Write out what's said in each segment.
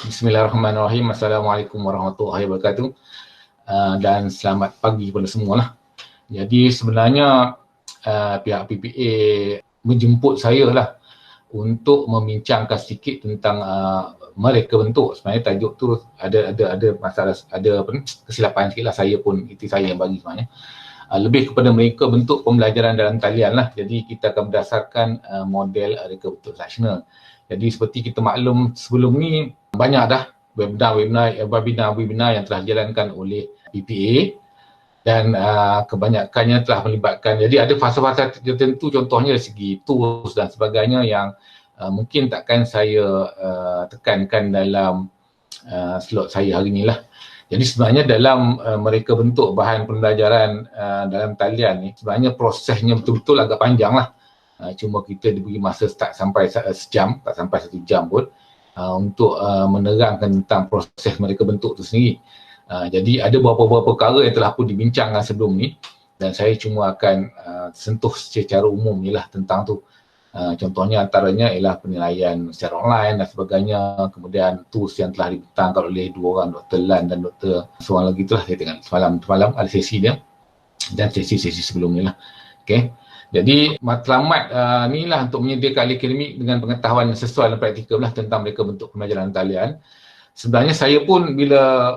Bismillahirrahmanirrahim. Assalamualaikum warahmatullahi wabarakatuh. Dan selamat pagi kepada semua lah. Jadi sebenarnya pihak PPA menjemput saya lah untuk membincangkan sedikit tentang mereka bentuk. Sebenarnya tajuk tu ada masalah, ada kesilapan sikit lah, saya pun, itu saya yang bagi sebenarnya. Lebih kepada mereka bentuk pembelajaran dalam talian lah. Jadi kita akan berdasarkan model reka bentuk transaksional. Jadi seperti kita maklum sebelum ni, banyak dah webinar yang telah dijalankan oleh PPA dan kebanyakannya telah melibatkan, jadi ada fasa-fasa tertentu, contohnya dari segi tools dan sebagainya yang mungkin takkan saya tekankan dalam slot saya hari ni lah. Jadi sebenarnya dalam mereka bentuk bahan pembelajaran dalam talian ni, sebenarnya prosesnya betul-betul agak panjang lah. Cuma kita diberi masa start sampai sejam, tak sampai 1 jam pun untuk menerangkan tentang proses mereka bentuk tu sendiri. Jadi ada beberapa perkara yang telah pun dibincangkan sebelum ni dan saya cuma akan sentuh secara umum ni lah tentang tu. Contohnya antaranya ialah penilaian secara online dan sebagainya, kemudian tools yang telah dibentangkan oleh dua orang, Dr. Lan dan Dr. seorang lagi tu lah, saya tengok semalam ada sesi dia dan sesi-sesi sebelum ni lah. Okay. Jadi matlamat ni lah untuk menyediakan ahli akademik dengan pengetahuan yang sesuai dan praktikal lah tentang mereka bentuk pembelajaran talian. Sebenarnya saya pun bila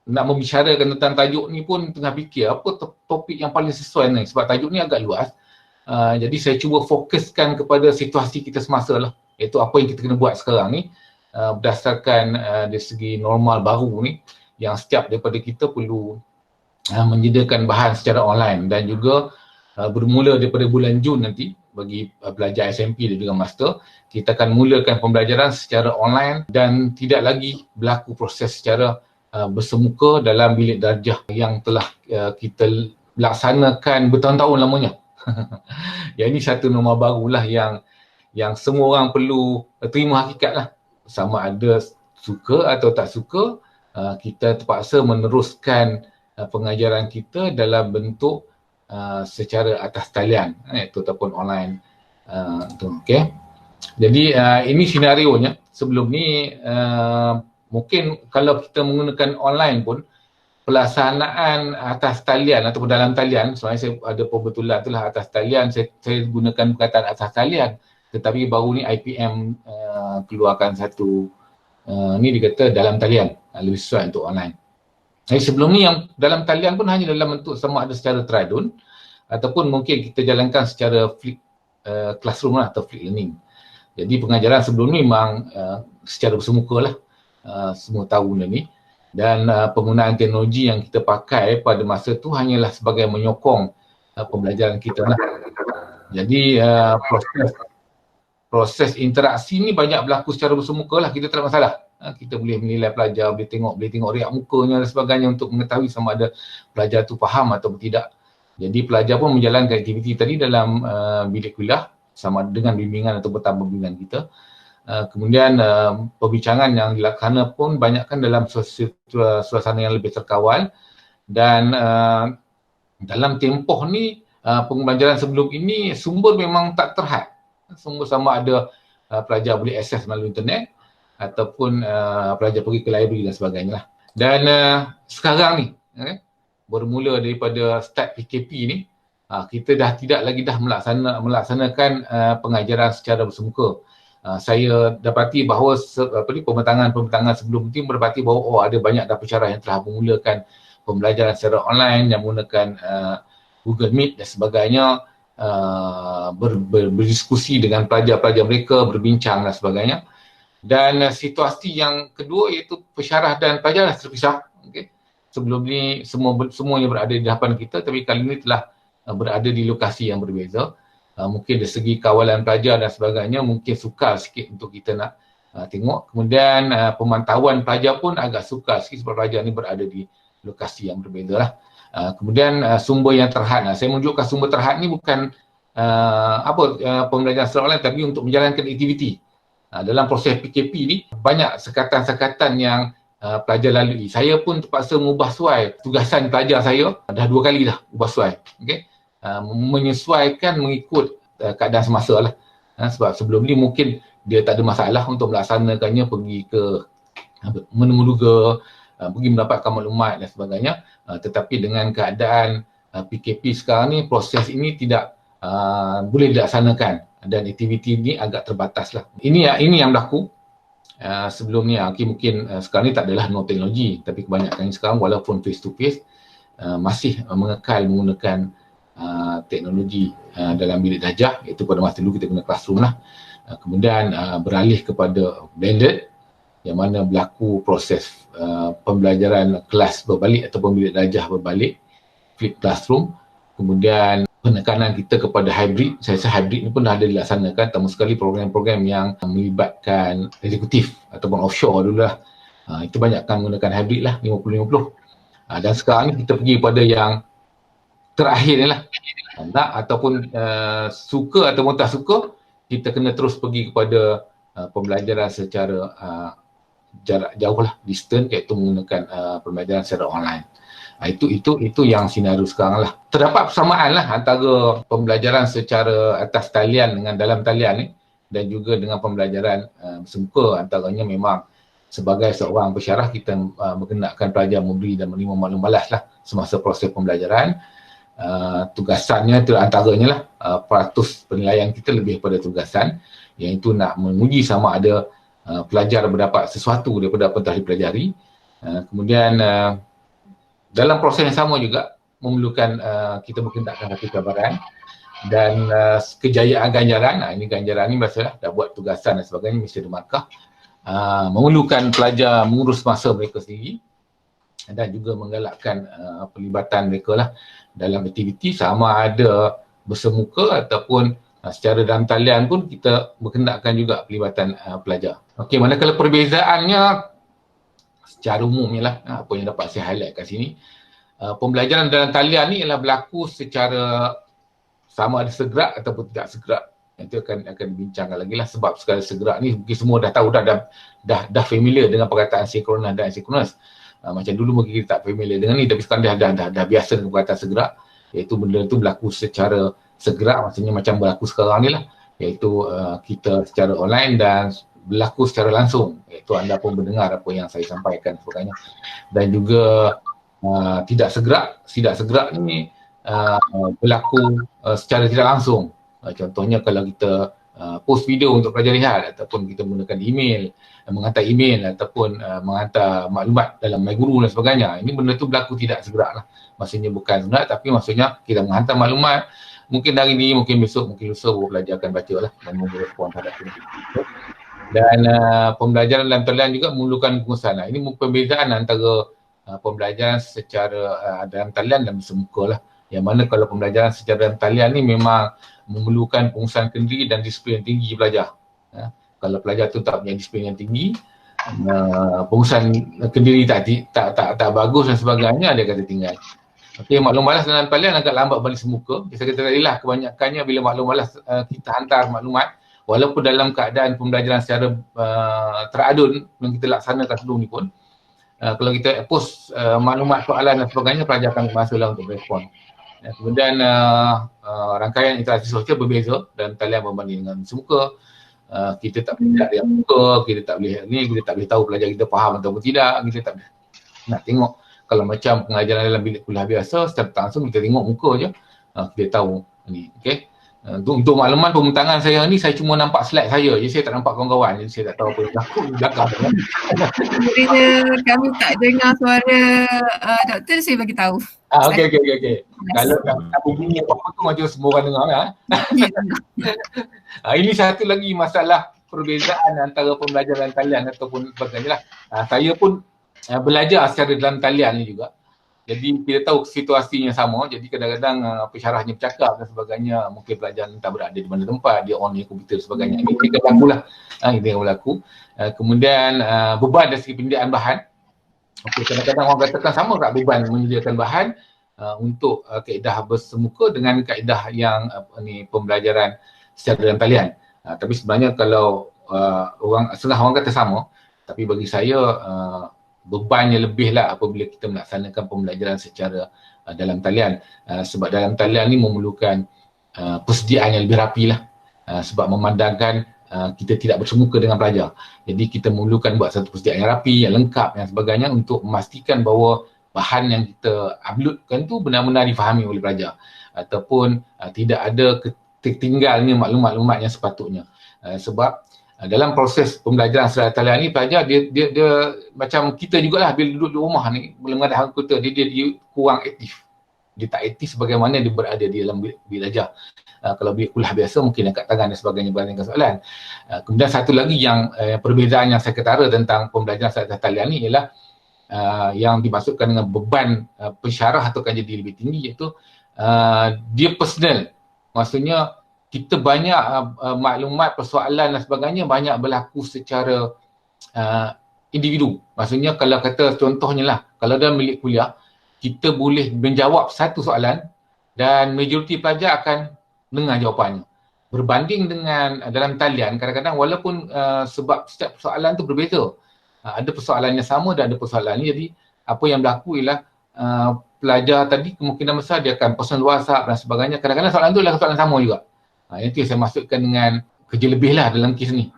nak membicarakan tentang tajuk ni pun tengah fikir apa topik yang paling sesuai ni, sebab tajuk ni agak luas. Jadi saya cuba fokuskan kepada situasi kita semasa lah, iaitu apa yang kita kena buat sekarang ni berdasarkan dari segi normal baru ni yang setiap daripada kita perlu menyediakan bahan secara online dan juga bermula daripada bulan Jun nanti bagi pelajar SMP dan juga master, kita akan mulakan pembelajaran secara online dan tidak lagi berlaku proses secara bersemuka dalam bilik darjah yang telah kita laksanakan bertahun-tahun lamanya. Ya, ini satu norma barulah yang semua orang perlu terima hakikat lah. Sama ada suka atau tak suka, kita terpaksa meneruskan pengajaran kita dalam bentuk secara atas talian, iaitu ataupun online. Okay. Jadi ini senarionya. Sebelum ni mungkin kalau kita menggunakan online pun, pelaksanaan atas talian ataupun dalam talian, sebenarnya saya ada perbetulan itulah atas talian, saya gunakan perkataan atas talian, tetapi baru ni IPM keluarkan satu ni dikata dalam talian, lebih sesuai untuk online. Jadi sebelum ni yang dalam talian pun hanya dalam bentuk sama ada secara tradun ataupun mungkin kita jalankan secara flip classroom lah atau flip learning. Jadi pengajaran sebelum ni memang secara bersemuka lah, semua tahu benda ni. Dan penggunaan teknologi yang kita pakai pada masa tu hanyalah sebagai menyokong pembelajaran kita lah. Jadi proses interaksi ni banyak berlaku secara bersemuka lah, kita tak ada masalah. Kita boleh menilai pelajar, boleh tengok riak mukanya dan sebagainya untuk mengetahui sama ada pelajar tu faham atau tidak. Jadi pelajar pun menjalankan aktiviti tadi dalam bilik kuliah sama dengan bimbingan atau bertambah bimbingan kita. Kemudian perbincangan yang dilaksanakan pun banyakkan dalam suasana yang lebih terkawal dan dalam tempoh ni pembelajaran sebelum ini sumber memang tak terhad. Sumber sama ada pelajar boleh akses melalui internet ataupun pelajar pergi ke library dan sebagainya lah. Dan sekarang ni bermula daripada start PKP ni, kita dah tidak lagi melaksanakan pengajaran secara bersemuka. Saya dapati bahawa pembentangan sebelum ini mendapati bahawa ada banyak dah pensyarah yang telah memulakan pembelajaran secara online yang menggunakan Google Meet dan sebagainya, berdiskusi dengan pelajar-pelajar mereka, berbincang dan sebagainya. Dan situasi yang kedua iaitu pensyarah dan pelajar terpisah. Okay. Sebelum ni semuanya berada di hadapan kita, tapi kali ini telah berada di lokasi yang berbeza. Mungkin dari segi kawalan pelajar dan sebagainya mungkin sukar sikit untuk kita nak tengok. Kemudian pemantauan pelajar pun agak sukar sikit sebab pelajar ni berada di lokasi yang berbeza lah. Kemudian sumber yang terhad. Saya menunjukkan sumber terhad ni bukan pembelajaran secara online, tapi untuk menjalankan aktiviti. Dalam proses PKP ni banyak sekatan-sekatan yang pelajar lalui. Saya pun terpaksa mengubah suai tugasan pelajar saya, dah 2 kali dah ubah suai. Okay? Menyesuaikan mengikut keadaan semasa lah. Sebab sebelum ni mungkin dia tak ada masalah untuk melaksanakannya pergi ke menunggu pergi mendapatkan maklumat dan sebagainya. Tetapi dengan keadaan PKP sekarang ni, proses ini tidak boleh dilaksanakan dan aktiviti ini agak terbatas lah. Ini yang berlaku. Sebelum ni mungkin sekarang ni tak adalah no teknologi, tapi kebanyakan sekarang walaupun face to face masih mengekal menggunakan teknologi dalam bilik darjah, iaitu pada masa dulu kita guna classroom lah. Kemudian beralih kepada blended, yang mana berlaku proses pembelajaran kelas berbalik ataupun bilik darjah berbalik, flip classroom. Kemudian penekanan kita kepada hybrid, saya rasa hybrid ni pun dah ada dilaksanakan, terutama sekali program-program yang melibatkan eksekutif ataupun offshore dulu lah. Itu banyakkan menggunakan hybrid lah, 50-50. Dan sekarang ni kita pergi pada yang terakhir ni lah. Nak ataupun suka ataupun tak suka, kita kena terus pergi kepada pembelajaran secara jarak jauh lah, distance, iaitu menggunakan pembelajaran secara online. Itu yang senario sekarang lah. Terdapat persamaan lah antara pembelajaran secara atas talian dengan dalam talian ni, dan juga dengan pembelajaran bersemuka. Antaranya memang sebagai seorang pensyarah, kita berkenalkan pelajar memberi dan menerima maklum balas lah semasa proses pembelajaran. Tugasannya itu antaranya lah, peratus penilaian kita lebih pada tugasan, iaitu nak menguji sama ada pelajar berdapat sesuatu daripada apa yang telah dipelajari. Kemudian dalam proses yang sama juga memerlukan kita berkenalkan satu cabaran dan kejayaan ganjaran. Ini ganjaran ni biasalah dah buat tugasan dan sebagainya, mesti ada markah. Memerlukan pelajar mengurus masa mereka sendiri dan juga menggalakkan pelibatan mereka lah dalam aktiviti, sama ada bersemuka ataupun secara dalam talian pun kita berkenalkan juga pelibatan pelajar. Okey, manakala perbezaannya secara umumnya lah, apa yang dapat saya highlight kat sini, pembelajaran dalam talian ni ialah berlaku secara sama ada segera ataupun tidak segera. Itu akan dibincangkan lagi lah, sebab sekali segera ni mungkin semua dah tahu, dah familiar dengan perkataan sinkronus dan asinkronus. Macam dulu mungkin kita tak familiar dengan ni, tapi sekarang dah biasa dengan perkataan segera, iaitu benda tu berlaku secara segera, maksudnya macam berlaku sekarang ni lah, iaitu kita secara online dan berlaku secara langsung, iaitu anda pun mendengar apa yang saya sampaikan dan sebagainya. Dan juga tidak segera ni berlaku secara tidak langsung. Contohnya kalau kita post video untuk pelajar lihat, ataupun kita menggunakan email, menghantar email ataupun menghantar maklumat dalam MyGuru dan sebagainya. Ini benda tu berlaku tidak segera lah. Maksudnya bukan segera, tapi maksudnya kita menghantar maklumat, mungkin hari ni, mungkin besok, mungkin lusa pelajar akan baca lah dan merespon terhadap itu. Dan pembelajaran dalam talian juga memerlukan pengurusan. Ini perbezaan antara pembelajaran secara dalam talian dan bersemuka lah. Yang mana kalau pembelajaran secara dalam talian ni memang memerlukan pengurusan kendiri dan disiplin yang tinggi pelajar. Kalau pelajar tu tak punya disiplin yang tinggi, pengurusan kendiri tak bagus dan sebagainya, dia kata tinggal. Okey, maklum balas dalam talian agak lambat balik semuka. Saya kata tadi lah, kebanyakannya bila maklum balas kita hantar maklumat, walaupun dalam keadaan pembelajaran secara teradun yang kita laksanakan sebelum ni pun, kalau kita post maklumat soalan dan sebagainya, pelajar akan masuklah untuk respon. Kemudian rangkaian interaksi sosial berbeza dalam talian berbanding dengan semuka. Kita tak boleh lihat dia muka, kita tak boleh ni, kita tak boleh tahu pelajar kita faham atau tidak, kita tak boleh nak tengok. Kalau macam pengajaran dalam bilik kuliah biasa, secara langsung kita tengok muka je, kita tahu ni. Okey. Untuk makluman pembentangan saya ni, saya cuma nampak slide saya je, saya tak nampak kawan-kawan, jadi saya tak tahu apa yang berlaku di belakang. Bila kami tak dengar suara doktor, saya bagi tahu. Okey. Kalau tak bunyi apa-apa tu macam semua orang dengar lah. Ini satu lagi masalah perbezaan antara pembelajaran talian ataupun sebagainya lah. Saya pun belajar secara dalam talian ni juga. Jadi kita tahu situasinya sama, jadi kadang-kadang pensyarahnya bercakap dan sebagainya, mungkin pelajar tak berada di mana tempat, dia on komputer dan sebagainya. Ini akan berlaku lah. Ini akan berlaku. Kemudian beban dari segi penyediaan bahan. Okey, kadang-kadang orang katakan sama tak beban menyediakan bahan untuk kaedah bersemuka dengan kaedah yang pembelajaran secara dalam talian. Tapi sebenarnya kalau setengah orang kata sama, tapi bagi saya bebannya lebih lah apabila kita melaksanakan pembelajaran secara dalam talian. Sebab dalam talian ni memerlukan persediaan yang lebih rapi lah. Sebab memandangkan kita tidak bersemuka dengan pelajar. Jadi kita memerlukan buat satu persediaan yang rapi, yang lengkap dan sebagainya untuk memastikan bahawa bahan yang kita uploadkan tu benar-benar difahami oleh pelajar ataupun tidak ada tertinggalnya maklumat-maklumat yang sepatutnya. Sebab dalam proses pembelajaran secara talian ni pelajar dia macam kita jugalah bila duduk di rumah ni belum ada komputer dia kurang aktif. Dia tak aktif sebagaimana dia berada di dalam belajar. Kalau kuliah biasa mungkin angkat tangan dan sebagainya bertanya soalan. Kemudian satu lagi yang perbezaan yang saya ketara tentang pembelajaran secara talian ni ialah yang dimaksudkan dengan beban pensyarah atau akan jadi lebih tinggi, iaitu dia personal. Maksudnya kita banyak maklumat, persoalan dan sebagainya banyak berlaku secara individu. Maksudnya kalau kata contohnya lah, kalau dalam bilik kuliah kita boleh menjawab satu soalan dan majoriti pelajar akan dengar jawapannya. Berbanding dengan dalam talian, kadang-kadang walaupun sebab setiap persoalan tu berbeza, ada persoalan yang sama dan ada persoalan ni, jadi apa yang berlaku ialah pelajar tadi kemungkinan besar dia akan personal WhatsApp dan sebagainya. Kadang-kadang soalan tu adalah soalan sama juga. Itu yang saya maksudkan dengan kerja lebih lah dalam kes ni.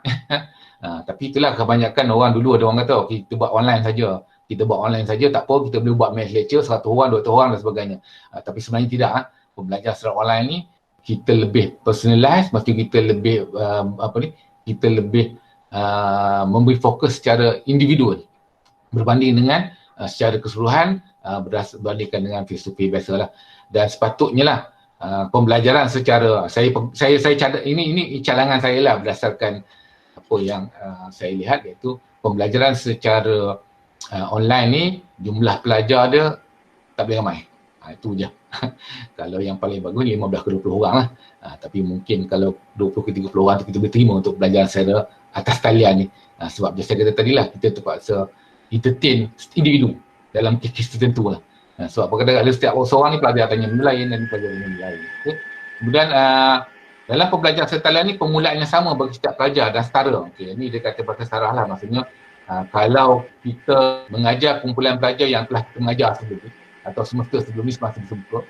Tapi itulah kebanyakan orang dulu ada orang kata kita buat online saja. Kita buat online saja tak apa, kita boleh buat mass lecture 100 orang, 200 orang dan sebagainya. Tapi sebenarnya tidak. Pembelajaran secara online ni kita lebih personalize, maksudnya kita lebih kita lebih memberi fokus secara individu berbanding dengan secara keseluruhan berbandingkan dengan face to face biasalah. Dan sepatutnya lah pembelajaran secara saya cadang, ini cadangan saya lah berdasarkan apa yang saya lihat, iaitu pembelajaran secara online ni jumlah pelajar dia tak boleh ramai. Itu je. Kalau yang paling bagus 15 ke 20 orang lah. Tapi mungkin kalau 20 ke 30 orang tu kita boleh terima untuk belajar secara atas talian ni. Sebab saya kata tadi lah, kita terpaksa entertain individu dalam kes tertentu lah. Sebab kadang-kadang ada setiap seorang ni pelajar tanya benda lain dan pelajar tanya benda lain. Okay. Kemudian dalam pembelajaran secara talian ni permulaan yang sama bagi setiap pelajar dan setara. Okay. Ini dia kata pasal setara lah, maksudnya kalau kita mengajar kumpulan pelajar yang telah kita mengajar sebelum ni atau semester sebelum ni semasa disembuh,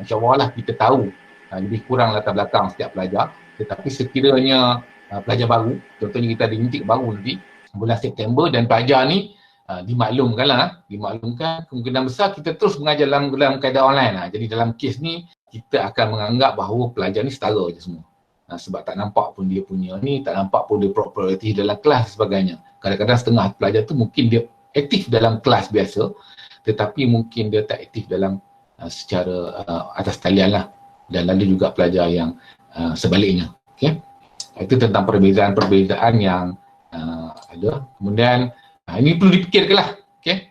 insyaAllah lah kita tahu lebih kurang latar belakang setiap pelajar. Tetapi sekiranya pelajar baru, contohnya kita ada intake baru nanti bulan September dan pelajar ni dimaklumkan, kemungkinan besar kita terus mengajar dalam keadaan online. Jadi dalam kes ni kita akan menganggap bahawa pelajar ni setara je semua. Sebab tak nampak pun dia punya ni, tak nampak pun dia prioriti dalam kelas dan sebagainya. Kadang-kadang setengah pelajar tu mungkin dia aktif dalam kelas biasa, tetapi mungkin dia tak aktif dalam secara atas talian lah. Dan ada juga pelajar yang sebaliknya. Okay? Itu tentang perbezaan-perbezaan yang ada. Kemudian ini perlu dipikirkan lah. Okay?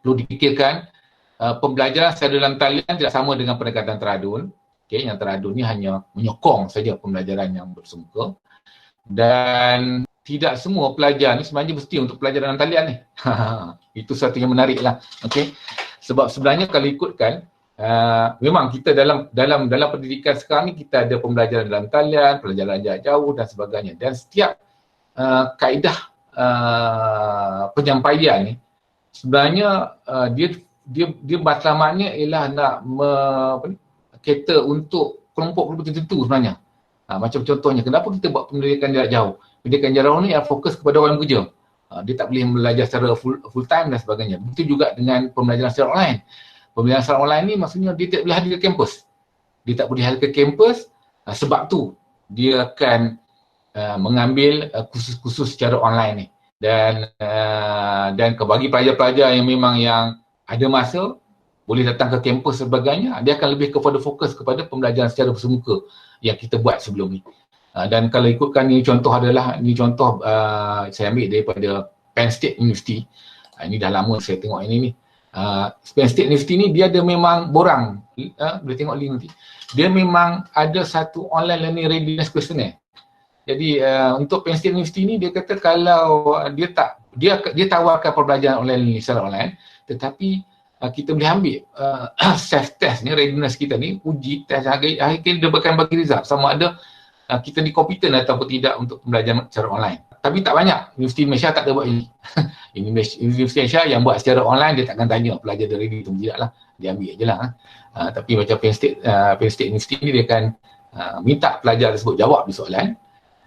Perlu dipikirkan pembelajaran secara dalam talian tidak sama dengan pendekatan teradun. Okay? Yang teradun ni hanya menyokong saja pembelajaran yang bersemuka. Dan tidak semua pelajar ni sebenarnya mesti untuk pelajaran dalam talian ni. Itu satu yang menarik lah. Okay? Sebab sebenarnya kalau ikutkan, memang kita dalam pendidikan sekarang ni kita ada pembelajaran dalam talian, pelajaran jarak jauh dan sebagainya. Dan setiap kaedah penyampaian ni sebenarnya dia matlamatnya ialah nak cater untuk kelompok tertentu sebenarnya. Macam contohnya, kenapa kita buat pendidikan jarak jauh? Pendidikan jarak jauh ni yang fokus kepada orang bekerja. Dia tak boleh belajar secara full time dan sebagainya. Begitu juga dengan pembelajaran secara online. Pembelajaran secara online ni maksudnya dia tak boleh hadir ke kampus. Dia tak boleh hadir ke kampus, sebab tu dia akan mengambil kursus-kursus secara online ni. Dan bagi pelajar-pelajar yang memang yang ada masa, boleh datang ke kampus sebagainya, dia akan lebih kepada fokus kepada pembelajaran secara bersemuka yang kita buat sebelum ni. Dan kalau ikutkan ni contoh saya ambil daripada Penn State University. Ini dah lama saya tengok ini ni. Penn State University ni dia ada memang borang, boleh tengok link nanti. Dia memang ada satu online learning readiness questionnaire. Jadi untuk Penn State University ni dia kata kalau dia tawarkan pembelajaran online secara online, tetapi kita boleh ambil self test ni, readiness kita ni, uji test akhirnya dia akan bagi result sama ada kita ni competent ataupun tidak untuk pembelajaran secara online. Tapi tak banyak. Universiti Malaysia tak ada buat ini. Universiti Malaysia yang buat secara online dia takkan tanya pelajar dia ready atau tidak lah. Dia ambil je lah. Tapi macam Penn State University ni dia akan minta pelajar tersebut jawab di soalan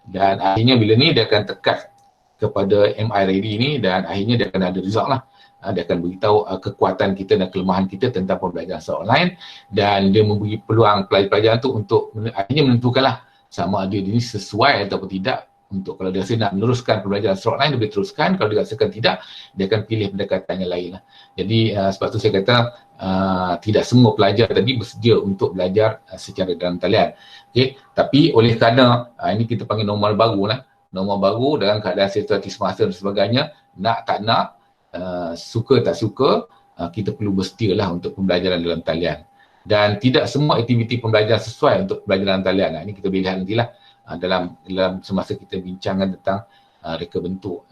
Dan akhirnya bila ni dia akan tekat kepada MI ready ni dan akhirnya dia akan ada result lah. Dia akan beritahu kekuatan kita dan kelemahan kita tentang pembelajaran secara online dan dia memberi peluang pelajar-pelajar tu untuk akhirnya menentukanlah sama ada ini sesuai ataupun tidak. Untuk kalau dia rasa nak meneruskan pembelajaran secara online, dia boleh teruskan. Kalau dia rasakan tidak, dia akan pilih pendekatan yang lain lah. Jadi sebab tu saya kata tidak semua pelajar tadi bersedia untuk belajar secara dalam talian. Okay? Tapi oleh kerana ini kita panggil normal baru lah. Normal baru dalam keadaan situasi semasa dan sebagainya, nak tak nak, suka tak suka, kita perlu bersedia lah untuk pembelajaran dalam talian. Dan tidak semua aktiviti pembelajaran sesuai untuk pembelajaran talian. Ini kita boleh lihat nantilah dalam semasa kita bincangkan tentang reka bentuk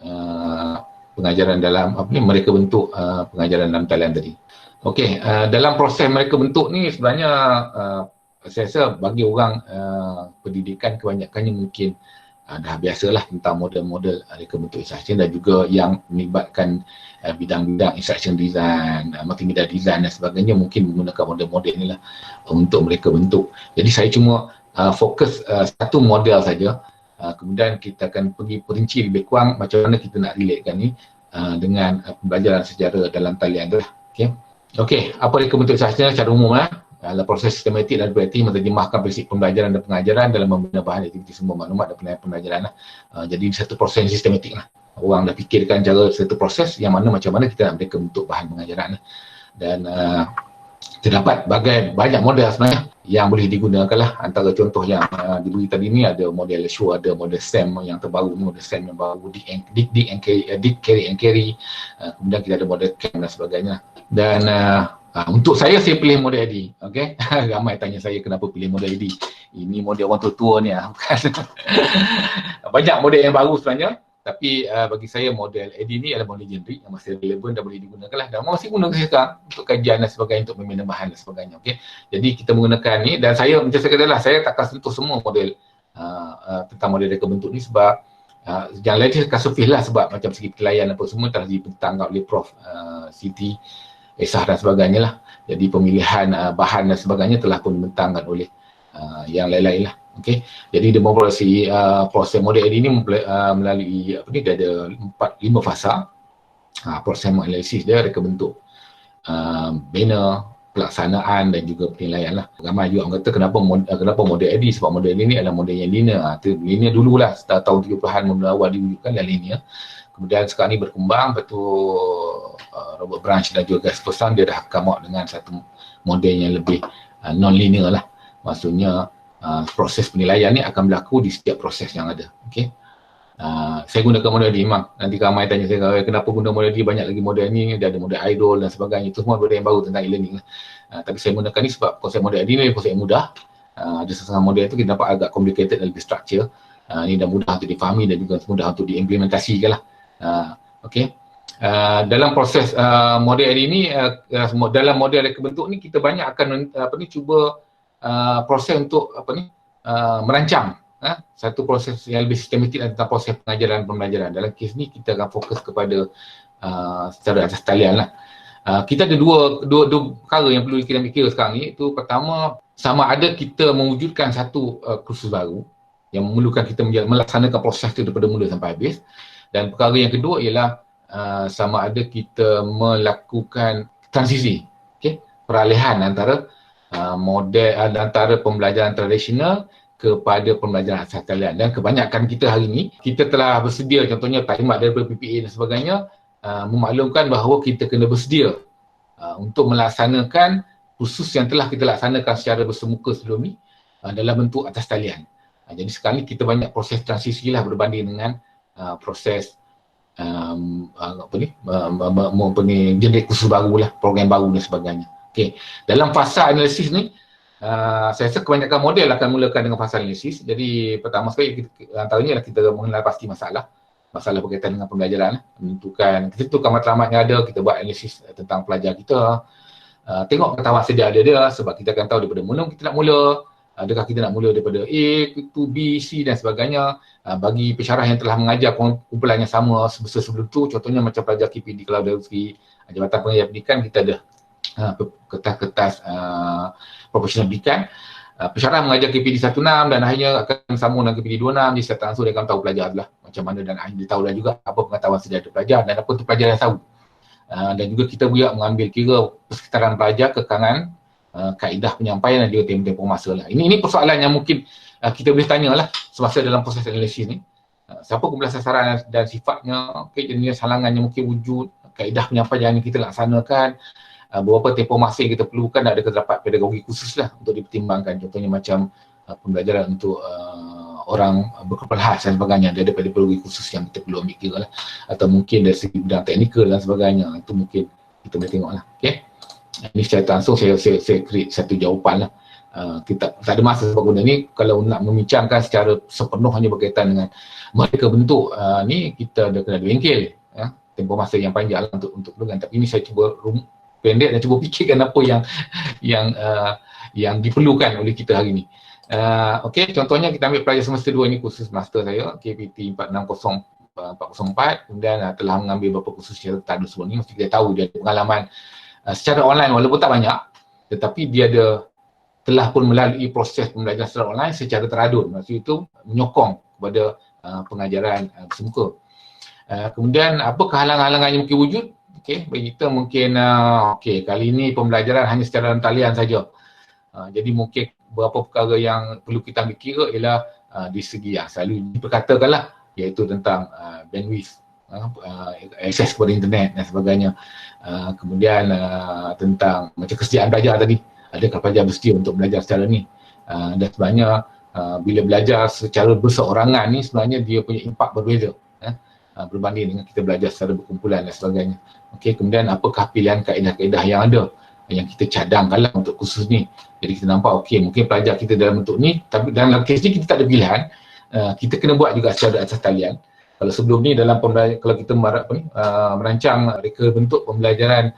pengajaran dalam mereka bentuk pengajaran dalam talian tadi. Okey, dalam proses mereka bentuk ni sebenarnya saya rasa bagi orang pendidikan kebanyakannya mungkin dah biasalah tentang model-model reka bentuk instruction dan juga yang melibatkan bidang-bidang instruction design, multimedia design dan sebagainya mungkin menggunakan model-model inilah untuk mereka bentuk. Jadi saya cuma fokus satu model saja, kemudian kita akan pergi perinci lebih kurang macam mana kita nak relatekan ni dengan pembelajaran sejarah dalam talian tu lah. Okey, apa reka bentuk instruction secara umum lah? Dalam proses sistematik dan kreatif menerjemahkan prinsip pembelajaran dan pengajaran dalam membina bahan aktiviti sumber maklumat dan penilaian pembelajaran lah. Jadi satu proses sistematik lah. Orang dah fikirkan cara satu proses yang mana macam mana kita nak mereka bentuk bahan pengajaran lah. Dan terdapat banyak model sebenarnya yang boleh digunakan lah. Antara contoh yang diberi tadi ni ada model show, ada model STEM yang terbaru ni, model STEM yang baru, Dick, Carry and Carry. Kemudian kita ada model CAM dan sebagainya. Dan untuk saya pilih model AD. Okay? Ramai tanya saya kenapa pilih model AD. Ini model orang tua-tua ni lah. Banyak model yang baru sebenarnya. Tapi bagi saya model AD ni adalah model generik yang masih relevan dan boleh digunakan lah. Dan masih gunakan sekarang untuk kajian dan sebagainya, untuk membina bahan dan sebagainya. Okay? Jadi kita menggunakan ni dan saya macam saya kata lah, saya takkan sentuh semua model tentang model reka bentuk ni sebab yang lain saya akan surface lah sebab macam segi penilaian apa semua telah ditangkap oleh Prof. Siti Esah dan sebagainya lah. Jadi pemilihan bahan dan sebagainya telah pun dibentangkan oleh yang lain-lain lah. Okay. Jadi demokrasi proses model AD ini melalui dia ada 4-5 fasa. Proses analisis dia, reka bentuk, bina, pelaksanaan dan juga penilaian lah. Ramai juga orang kata kenapa model AD, sebab model ini adalah model yang linear. Linear dululah, setelah tahun 30-an mula awal diwujudkan yang linear. Kemudian sekarang ni berkembang, lepas tu Robert Branch dan juga Gasperson dia dah come out dengan satu model yang lebih non-linear lah. Maksudnya proses penilaian ni akan berlaku di setiap proses yang ada. Okay. Saya gunakan model D memang. Nanti ramai tanya saya kenapa guna model D, banyak lagi model ni, dia ada model idol dan sebagainya. Itu semua model yang baru tentang e-learning lah. Tapi saya gunakan ni sebab konsep model D ni konsep yang mudah. Ada setengah model tu kita dapat agak complicated dan lebih structure. Ini dah mudah untuk difahami dan juga mudah untuk diimplementasikan lah. Okay. Dalam proses model D ni, dalam model reka bentuk ni kita banyak akan cuba proses untuk merancang satu proses yang lebih sistematik tentang proses pengajaran dan pembelajaran. Dalam kes ni kita akan fokus kepada secara atas talian lah. Kita ada dua perkara yang perlu kita fikir sekarang ni. Itu pertama, sama ada kita mewujudkan satu kursus baru yang memerlukan kita melaksanakan proses itu daripada mula sampai habis. Dan perkara yang kedua ialah sama ada kita melakukan transisi, peralihan antara model antara pembelajaran tradisional kepada pembelajaran asas talian. Dan kebanyakan kita hari ini, kita telah bersedia, contohnya taklimat daripada PPA dan sebagainya, memaklumkan bahawa kita kena bersedia untuk melaksanakan kursus yang telah kita laksanakan secara bersemuka sebelum ni dalam bentuk atas talian. Jadi sekarang ni kita banyak proses transisi lah berbanding dengan proses jenis kursus baru lah, program baru dan sebagainya. Okay. Dalam fasa analisis ni, saya rasa kebanyakan model akan mulakan dengan fasa analisis. Jadi pertama sekali antaranya kita mengenal pasti masalah berkaitan dengan pembelajaran, kita tentukan matlamat yang ada, kita buat analisis tentang pelajar kita, tengok pengetahuan sedia ada dia, sebab kita akan tahu daripada mana kita nak mula, adakah kita nak mula daripada A, to B, C dan sebagainya. Bagi pensyarah yang telah mengajar kumpulan yang sama sebesar sebelum tu, contohnya macam pelajar KPD, kalau dari segi Jabatan Pengajar Pendidikan, kita ada kertas-kertas profesional pendidikan. pensyarah mengajar KPD 16 dan akhirnya akan sambung dengan KPD 26, jadi secara langsung dia akan tahu pelajar lah macam mana, dan akhirnya dia tahu lah juga apa pengetahuan sedia ada pelajar dan apa tu pelajar yang tahu. Dan juga kita juga mengambil kira persekitaran pelajar, kekangan, kaedah penyampaian dan juga tempoh masa lah. Ini persoalan yang mungkin kita boleh tanya lah semasa dalam proses analisis ni. Siapa kumpulan sasaran dan sifatnya, jenis halangan yang mungkin wujud, kaedah penyampaian yang kita laksanakan, berapa tempoh masa yang kita perlukan, ada terdapat pedagogi khusus lah untuk dipertimbangkan. Contohnya macam pembelajaran untuk orang berkelas dan sebagainya, ada pedagogi khusus yang kita perlu ambil kira lah. Atau mungkin dari segi bidang teknikal dan sebagainya, itu mungkin kita boleh tengok lah. Okay? Ini secara langsung saya create satu jawapan lah. Kita tak ada masa sebab benda ni, kalau nak membincangkan secara sepenuhnya berkaitan dengan mereka bentuk ni, kita ada kena ada bengkel, tempoh masa yang panjang lah untuk dengan. Tapi ini saya cuba pendek dan cuba fikirkan apa yang diperlukan oleh kita hari ni. Okey, contohnya kita ambil pelajar semester 2 ni, kursus master saya KPT 460-404, kemudian telah mengambil beberapa kursus secara tadus sebelum ni. Mesti kita tahu dia ada pengalaman secara online walaupun tak banyak, tetapi dia telah pun melalui proses pembelajaran secara online secara teradun. Maksud itu menyokong kepada pengajaran bersemuka. Kemudian apa kehalangan-halangan yang mungkin wujud? Okey, bagi kita mungkin kali ini pembelajaran hanya secara talian saja. Jadi mungkin beberapa perkara yang perlu kita ambil kira ialah di segi yang selalu diperkatakanlah, iaitu tentang bandwidth, akses kepada internet dan sebagainya. Kemudian tentang macam kesediaan belajar tadi, adakah pelajar bersedia untuk belajar secara ni, dan sebenarnya bila belajar secara berseorangan ni sebenarnya dia punya impak berbeza berbanding dengan kita belajar secara berkumpulan dan sebagainya. Okey, kemudian apakah pilihan kaedah-kaedah yang ada yang kita cadangkanlah untuk kursus ni. Jadi kita nampak mungkin pelajar kita dalam bentuk ni, tapi dalam kes ni kita tak ada pilihan, kita kena buat juga secara atas talian. Kalau sebelum ni dalam kalau kita merancang reka bentuk pembelajaran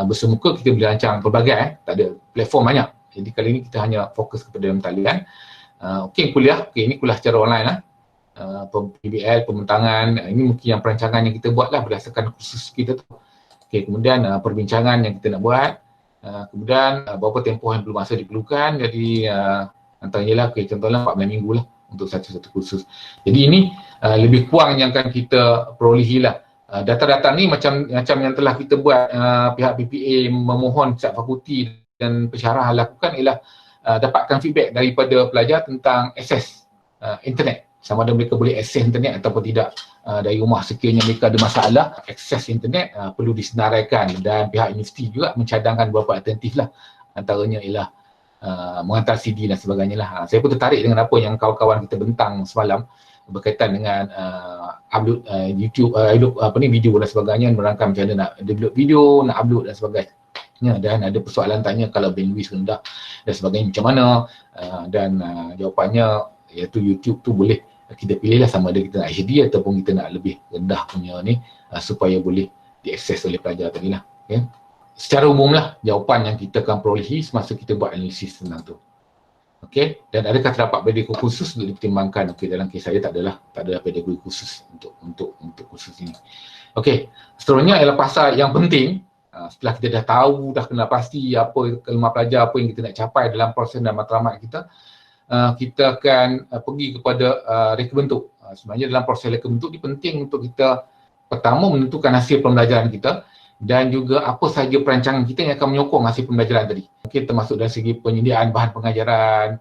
bersemuka, kita boleh rancang pelbagai, tak ada platform banyak. Jadi kali ni kita hanya fokus kepada dalam talian. Kuliah, ini kuliah secara online lah. PBL, pembentangan, ini mungkin yang perancangan yang kita buat lah berdasarkan kursus kita tu. Kemudian perbincangan yang kita nak buat, kemudian berapa tempoh yang perlu masa diperlukan, jadi antaranya lah, contohnya 14 minggu lah untuk satu kursus. Jadi ini lebih kurang yang akan kita perolehi lah. Data-data ni macam yang telah kita buat, pihak PPA memohon setiap fakulti dan pensyarah lakukan ialah dapatkan feedback daripada pelajar tentang akses internet, sama ada mereka boleh akses internet ataupun tidak dari rumah. Sekiranya mereka ada masalah akses internet, perlu disenaraikan, dan pihak universiti juga mencadangkan beberapa alternatif lah, antaranya ialah menghantar CD dan sebagainya lah. Saya pun tertarik dengan apa yang kawan-kawan kita bentang semalam berkaitan dengan upload YouTube, video dan sebagainya, merangkam macam mana nak develop video, nak upload dan sebagainya. Dan ada persoalan tanya kalau bandwidth rendah dan sebagainya macam mana, dan jawapannya iaitu YouTube tu boleh kita pilih lah, sama ada kita nak HD ataupun kita nak lebih rendah punya ni, supaya boleh diakses oleh pelajar tadi lah. Secara umum lah jawapan yang kita akan perolehi semasa kita buat analisis tentang tu. Okey, dan adakah terdapat pedagogi khusus untuk dipertimbangkan? Okey, dalam kes saya tak ada pedagogi khusus untuk kursus ini. Okey, seterusnya ialah pasal yang penting. Setelah kita dah tahu, dah kenal pasti apa kelemahan pelajar, apa yang kita nak capai dalam proses dan matlamat kita, kita akan pergi kepada reka bentuk. Sebenarnya dalam proses reka bentuk ni penting untuk kita pertama menentukan hasil pembelajaran kita, dan juga apa sahaja perancangan kita yang akan menyokong hasil pembelajaran tadi. Mungkin termasuk dari segi penyediaan bahan pengajaran,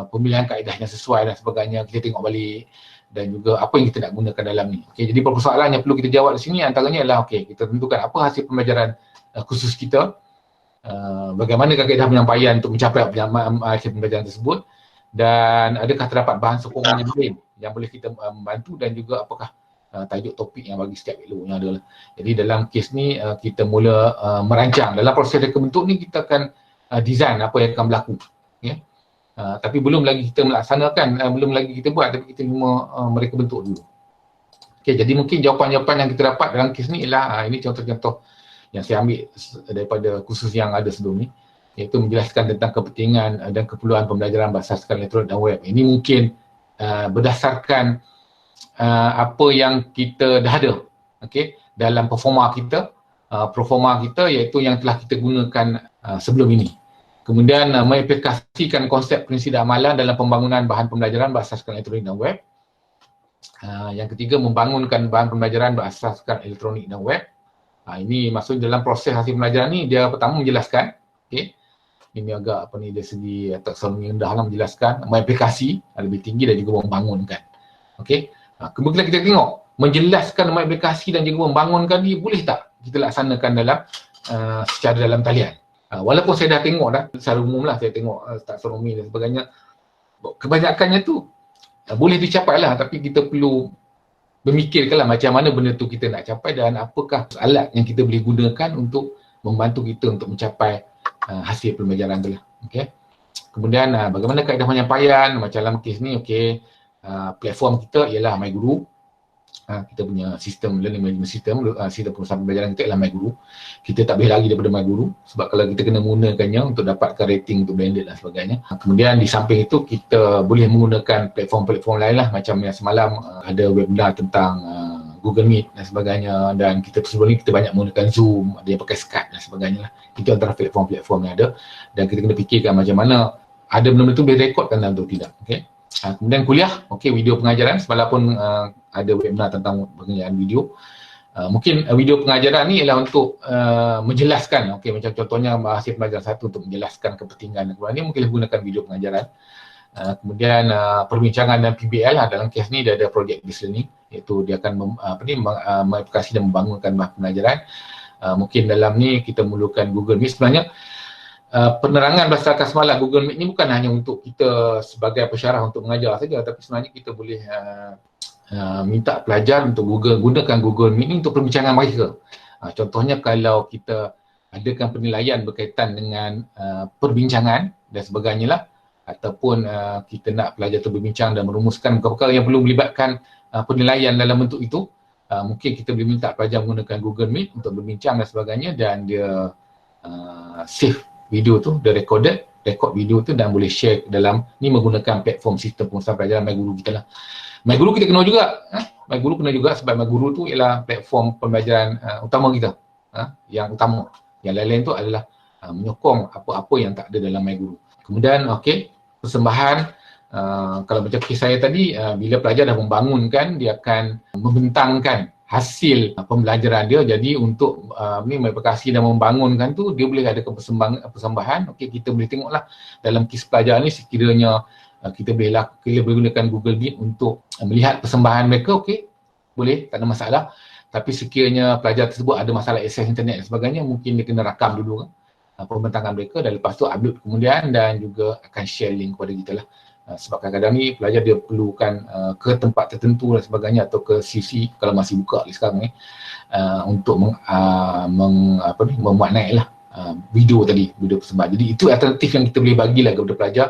pemilihan kaedah yang sesuai dan sebagainya, kita tengok balik, dan juga apa yang kita nak gunakan dalam ni. Okey, jadi persoalan yang perlu kita jawab di sini antaranya adalah kita tentukan apa hasil pembelajaran khusus kita, bagaimana kaedah penyampaian untuk mencapai hasil pembelajaran tersebut, dan adakah terdapat bahan sokongan yang lain yang boleh kita membantu, dan juga apakah tajuk topik yang bagi setiap eloknya adalah. Jadi dalam kes ni kita mula merancang. Dalam proses reka bentuk ni kita akan design apa yang akan berlaku. Tapi belum lagi kita melaksanakan, belum lagi kita buat, tapi kita cuma mereka bentuk dulu. Okay, jadi mungkin jawapan-jawapan yang kita dapat dalam kes ni ialah ini contoh-contoh yang saya ambil daripada kursus yang ada sebelum ni, iaitu menjelaskan tentang kepentingan dan keperluan pembelajaran berasaskan elektronik dan web. Ini mungkin berdasarkan apa yang kita dah ada, dalam performa kita, iaitu yang telah kita gunakan sebelum ini. Kemudian mengaplikasikan konsep prinsip dan amalan dalam pembangunan bahan pembelajaran berasaskan elektronik dan web. Yang ketiga, membangunkan bahan pembelajaran berasaskan elektronik dan web. Ini maksud dalam proses hasil pembelajaran ni, dia pertama menjelaskan, okay. Ini agak apa ni, dari segi taksonomi rendah lah, menjelaskan, mengaplikasi lebih tinggi dan juga membangunkan. Okay. Kemudian kita tengok, menjelaskan, mengaplikasi dan juga membangunkan ni boleh tak kita laksanakan dalam secara dalam talian. Walaupun saya dah tengok dah, secara umum lah saya tengok taksonomi dan sebagainya, kebanyakannya tu boleh dicapai lah, tapi kita perlu berfikirkanlah macam mana benda tu kita nak capai dan apakah alat yang kita boleh gunakan untuk membantu kita untuk mencapai hasil pembelajaran tu lah. Okay. Kemudian bagaimana kaedah penyampaian, macam dalam kes ni, okay, platform kita ialah MyGuru. Kita punya sistem learning management system, sistem pengurusan pembelajaran kita ialah MyGuru. Kita tak boleh lari daripada MyGuru sebab kalau kita kena menggunakannya untuk dapatkan rating untuk blended dan sebagainya. Kemudian di samping itu kita boleh menggunakan platform-platform lain lah, macam yang semalam ada webinar tentang Google Meet dan sebagainya, dan kita sebelum ni kita banyak menggunakan Zoom, ada yang pakai Skype dan sebagainya lah. Itu antara platform-platform yang ada dan kita kena fikirkan macam mana ada benda-benda tu boleh rekodkan dalam tu tidak. Okay. Kemudian kuliah, okay, video pengajaran, semalam pun ada webinar tentang pengajaran video. Mungkin video pengajaran ni ialah untuk menjelaskan, okay, macam contohnya hasil pembelajaran satu untuk menjelaskan kepentingan dan kemudian mungkin gunakan video pengajaran. Kemudian perbincangan dan PBL dalam kes ni dia ada project based learning, iaitu dia akan mengaplikasi dan membangunkan bahan pengajaran. Mungkin dalam ni kita memerlukan Google Meet. Sebenarnya penerangan berdasarkan semalam Google Meet ni bukan hanya untuk kita sebagai pensyarah untuk mengajar saja, tapi sebenarnya kita boleh minta pelajar untuk gunakan Google Meet ni untuk perbincangan mereka. Contohnya kalau kita adakan penilaian berkaitan dengan perbincangan dan sebagainya lah, ataupun kita nak pelajar tu berbincang dan merumuskan perkara-perkara yang perlu melibatkan penilaian dalam bentuk itu, mungkin kita boleh minta pelajar menggunakan Google Meet untuk berbincang dan sebagainya, dan dia save video tu, dia record video tu dan boleh share dalam ni menggunakan platform sistem pengurusan pelajaran MyGuru kita lah. MyGuru kita kenal juga, MyGuru kenal juga sebab MyGuru tu ialah platform pembelajaran utama kita, yang utama. Yang lain-lain tu adalah menyokong apa-apa yang tak ada dalam MyGuru. Kemudian, okey, persembahan, kalau macam kes saya tadi, bila pelajar dah membangunkan, dia akan membentangkan hasil pembelajaran dia. Jadi untuk mengaplikasi dan membangunkan tu, dia boleh ada persembahan. Okey, kita boleh tengoklah dalam kes pelajar ni sekiranya kita boleh gunakan Google Meet untuk melihat persembahan mereka, okey, boleh, tak ada masalah. Tapi sekiranya pelajar tersebut ada masalah akses internet dan sebagainya, mungkin dia kena rakam dulu pembentangan mereka dan lepas tu upload kemudian, dan juga akan share link kepada kita lah. Sebab kadang-kadang ni pelajar dia perlukan ke tempat tertentu dan sebagainya, atau ke CC kalau masih buka sekarang ni, untuk memuat naik lah video tadi, video persembahan. Jadi itu alternatif yang kita boleh bagilah kepada pelajar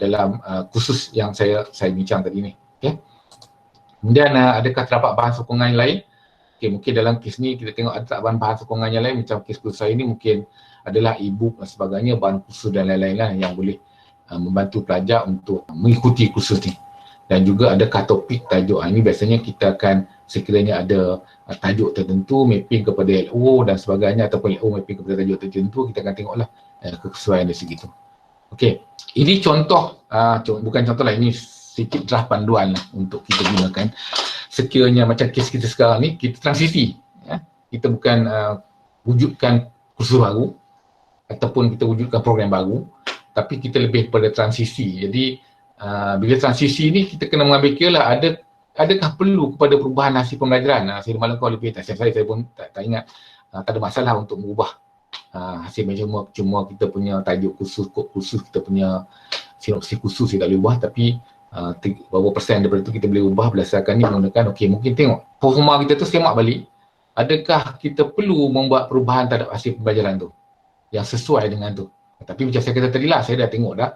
dalam kursus yang saya bincang tadi ni. Okay. Kemudian adakah terdapat bahan sokongan yang lain? Okay, mungkin dalam kes ni kita tengok ada bahan sokongan yang lain, macam kes kursus saya ni mungkin adalah e-book dan sebagainya, bahan kursus dan lain-lain lah yang boleh membantu pelajar untuk mengikuti kursus ni. Dan juga adakah topik, tajuk. Ini biasanya kita akan sekiranya ada tajuk tertentu, mapping kepada LO dan sebagainya, ataupun LO mapping kepada tajuk tertentu, kita akan tengoklah kesesuaian dari segi tu. Okey, ini contoh, bukan contoh lah, ini sedikit draft panduan lah untuk kita gunakan. Sekiranya macam kes kita sekarang ni, kita transisi. Kita bukan wujudkan kursus baru ataupun kita wujudkan program baru, tapi kita lebih kepada transisi. Jadi bila transisi ni kita kena mengambil kira lah, adakah perlu kepada perubahan hasil pembelajaran. Saya malam kau lebih saya pun tak ingat, tak ada masalah untuk mengubah hasil macam cuma kita punya tajuk kursus, kod kursus, kita punya sinopsis kursus kita boleh ubah, tapi berapa persen daripada tu kita boleh ubah berdasarkan ni menggunakan, okey, mungkin tengok performa kita tu semak balik, adakah kita perlu membuat perubahan terhadap hasil pembelajaran tu yang sesuai dengan tu. Tapi macam saya kata tadi lah, saya dah tengok dah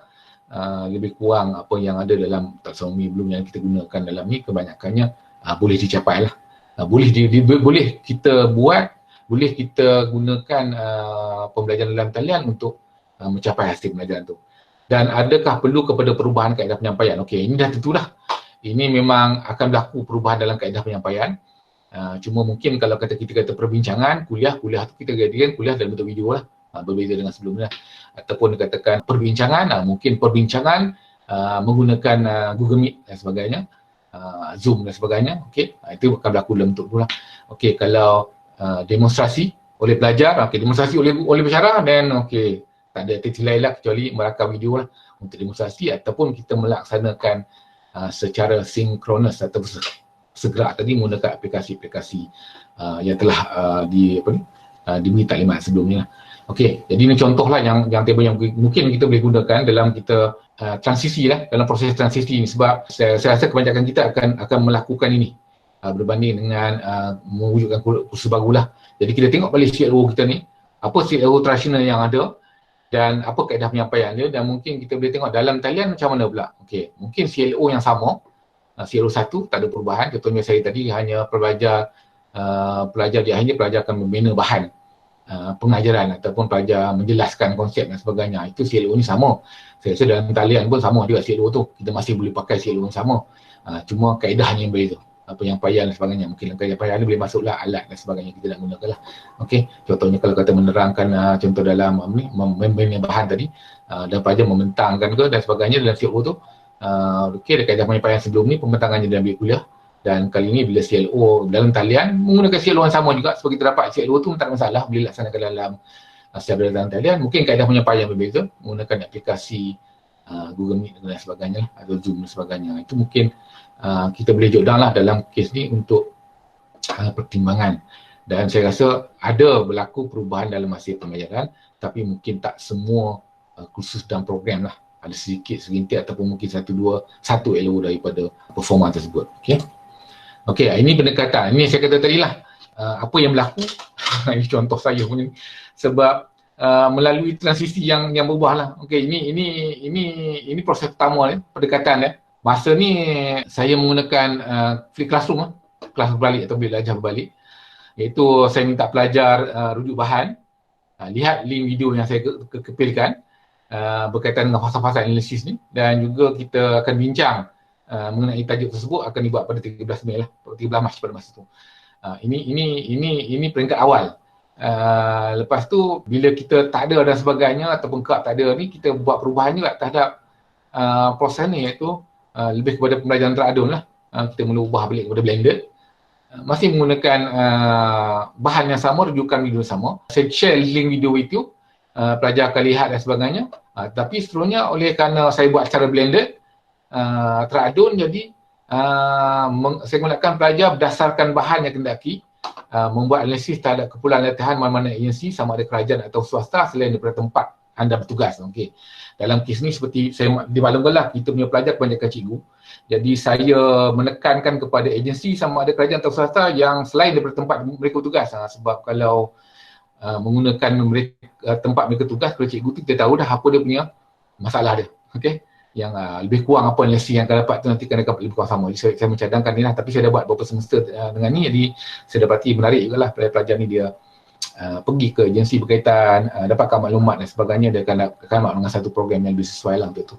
lebih kurang apa yang ada dalam taksonomi belum yang kita gunakan dalam ni, kebanyakannya boleh dicapai lah. Boleh kita buat, boleh kita gunakan pembelajaran dalam talian untuk mencapai hasil pembelajaran tu. Dan adakah perlu kepada perubahan kaedah penyampaian? Okey, ini dah tentulah. Ini memang akan berlaku perubahan dalam kaedah penyampaian. Cuma mungkin kalau kita kata perbincangan, kuliah tu kita jadikan kuliah dalam bentuk video lah. berbeza dengan sebelumnya. Ataupun dikatakan perbincangan, mungkin perbincangan menggunakan Google Meet dan sebagainya, Zoom dan sebagainya. Okey, itu akan berlaku dalam bentuk itulah. Okey, kalau demonstrasi oleh pelajar, demonstrasi oleh pensyarah, dan tak ada aktiviti lain lah kecuali merakam video lah untuk demonstrasi, ataupun kita melaksanakan secara sinkronus atau segera tadi menggunakan aplikasi-aplikasi yang telah diberi taklimat sebelumnya. Okey, jadi ini contohlah yang table yang mungkin kita boleh gunakan dalam kita transisi lah, dalam proses transisi ini, sebab saya rasa kebanyakan kita akan melakukan ini berbanding dengan mewujudkan kursus barulah. Jadi kita tengok balik CLO kita ni, apa CLO tradisional yang ada dan apa kaedah penyampaian dia, dan mungkin kita boleh tengok dalam talian macam mana pula. Okey, mungkin CLO yang sama, CLO 1 tak ada perubahan. Contohnya saya tadi hanya pelajar di akhirnya pelajar akan membina bahan pengajaran ataupun pelajar menjelaskan konsep dan sebagainya. Itu CLO ni sama. Saya rasa dalam talian pun sama juga CLO tu. Kita masih boleh pakai CLO yang sama. Cuma kaedahnya yang berbeza. Penyampaian dan sebagainya. Mungkin dalam penyampaian ni boleh masuklah alat dan sebagainya kita nak gunakan lah. Okey, contohnya kalau kata menerangkan contoh dalam membina bahan tadi, dan pelajar membentangkan ke dan sebagainya dalam CLO tu. Okey, ada kaedah penyampaian sebelum ni, pembentangannya dalam bilik kuliah. Dan kali ini bila CLO dalam talian menggunakan CLO yang sama juga, sebab kita dapat CLO tu tak ada masalah, boleh laksanakan dalam secara dalam talian. Mungkin kaedah penyampaian berbeza menggunakan aplikasi Google Meet dan sebagainya atau Zoom dan sebagainya. Itu mungkin kita boleh jodang lah dalam kes ni untuk pertimbangan. Dan saya rasa ada berlaku perubahan dalam masa pembelajaran, tapi mungkin tak semua kursus dan program lah. Ada sedikit segintir ataupun mungkin satu LO daripada performa tersebut. Okey, ini pendekatan. Ini saya kata tadi lah, apa yang berlaku. Ini contoh saya punya. Sebab melalui transisi yang berubah lah. Okey, ini proses pertama pendekatan. Masa ni saya menggunakan flip classroom, kelas berbalik atau belajar berbalik. Iaitu saya minta pelajar rujuk bahan, lihat link video yang saya kepilkan berkaitan dengan fasa-fasa analisis ni, dan juga kita akan bincang mengenai tajuk tersebut. Akan dibuat pada 13 Mei lah, 13 Mac pada masa tu. Ini peringkat awal. Lepas tu bila kita tak ada dan sebagainya ataupun kelab tak ada ni, kita buat perubahan juga terhadap proses ni, iaitu lebih kepada pembelajaran teradun lah. Kita mula ubah balik kepada blended, masih menggunakan bahan yang sama, rujukan video sama. Saya share link video itu, pelajar akan lihat dan sebagainya. Tapi seterusnya oleh kerana saya buat secara blended, teradun, jadi saya gunakan pelajar berdasarkan bahan yang kendaki, membuat analisis terhadap keperluan latihan mana-mana agensi, sama ada kerajaan atau swasta selain daripada tempat anda bertugas. Okey. Dalam kes ni seperti saya dimaklumkanlah, kita punya pelajar kebanyakan cikgu. Jadi saya menekankan kepada agensi sama ada kerajaan atau swasta yang selain daripada tempat mereka bertugas. Sebab kalau menggunakan tempat mereka tugas, kalau cikgu tu kita tahu dah apa dia punya masalah dia. Okey. Yang lebih kurang apa analisis yang akan dapat tu nanti akan lebih kurang sama. Jadi saya mencadangkan ni lah, tapi saya dah buat beberapa semester dengan ni, jadi saya dapati menarik jugalah pelajar ni dia pergi ke agensi berkaitan, dapatkan maklumat dan sebagainya, dia akan mak dengan satu program yang lebih sesuai lah untuk tu.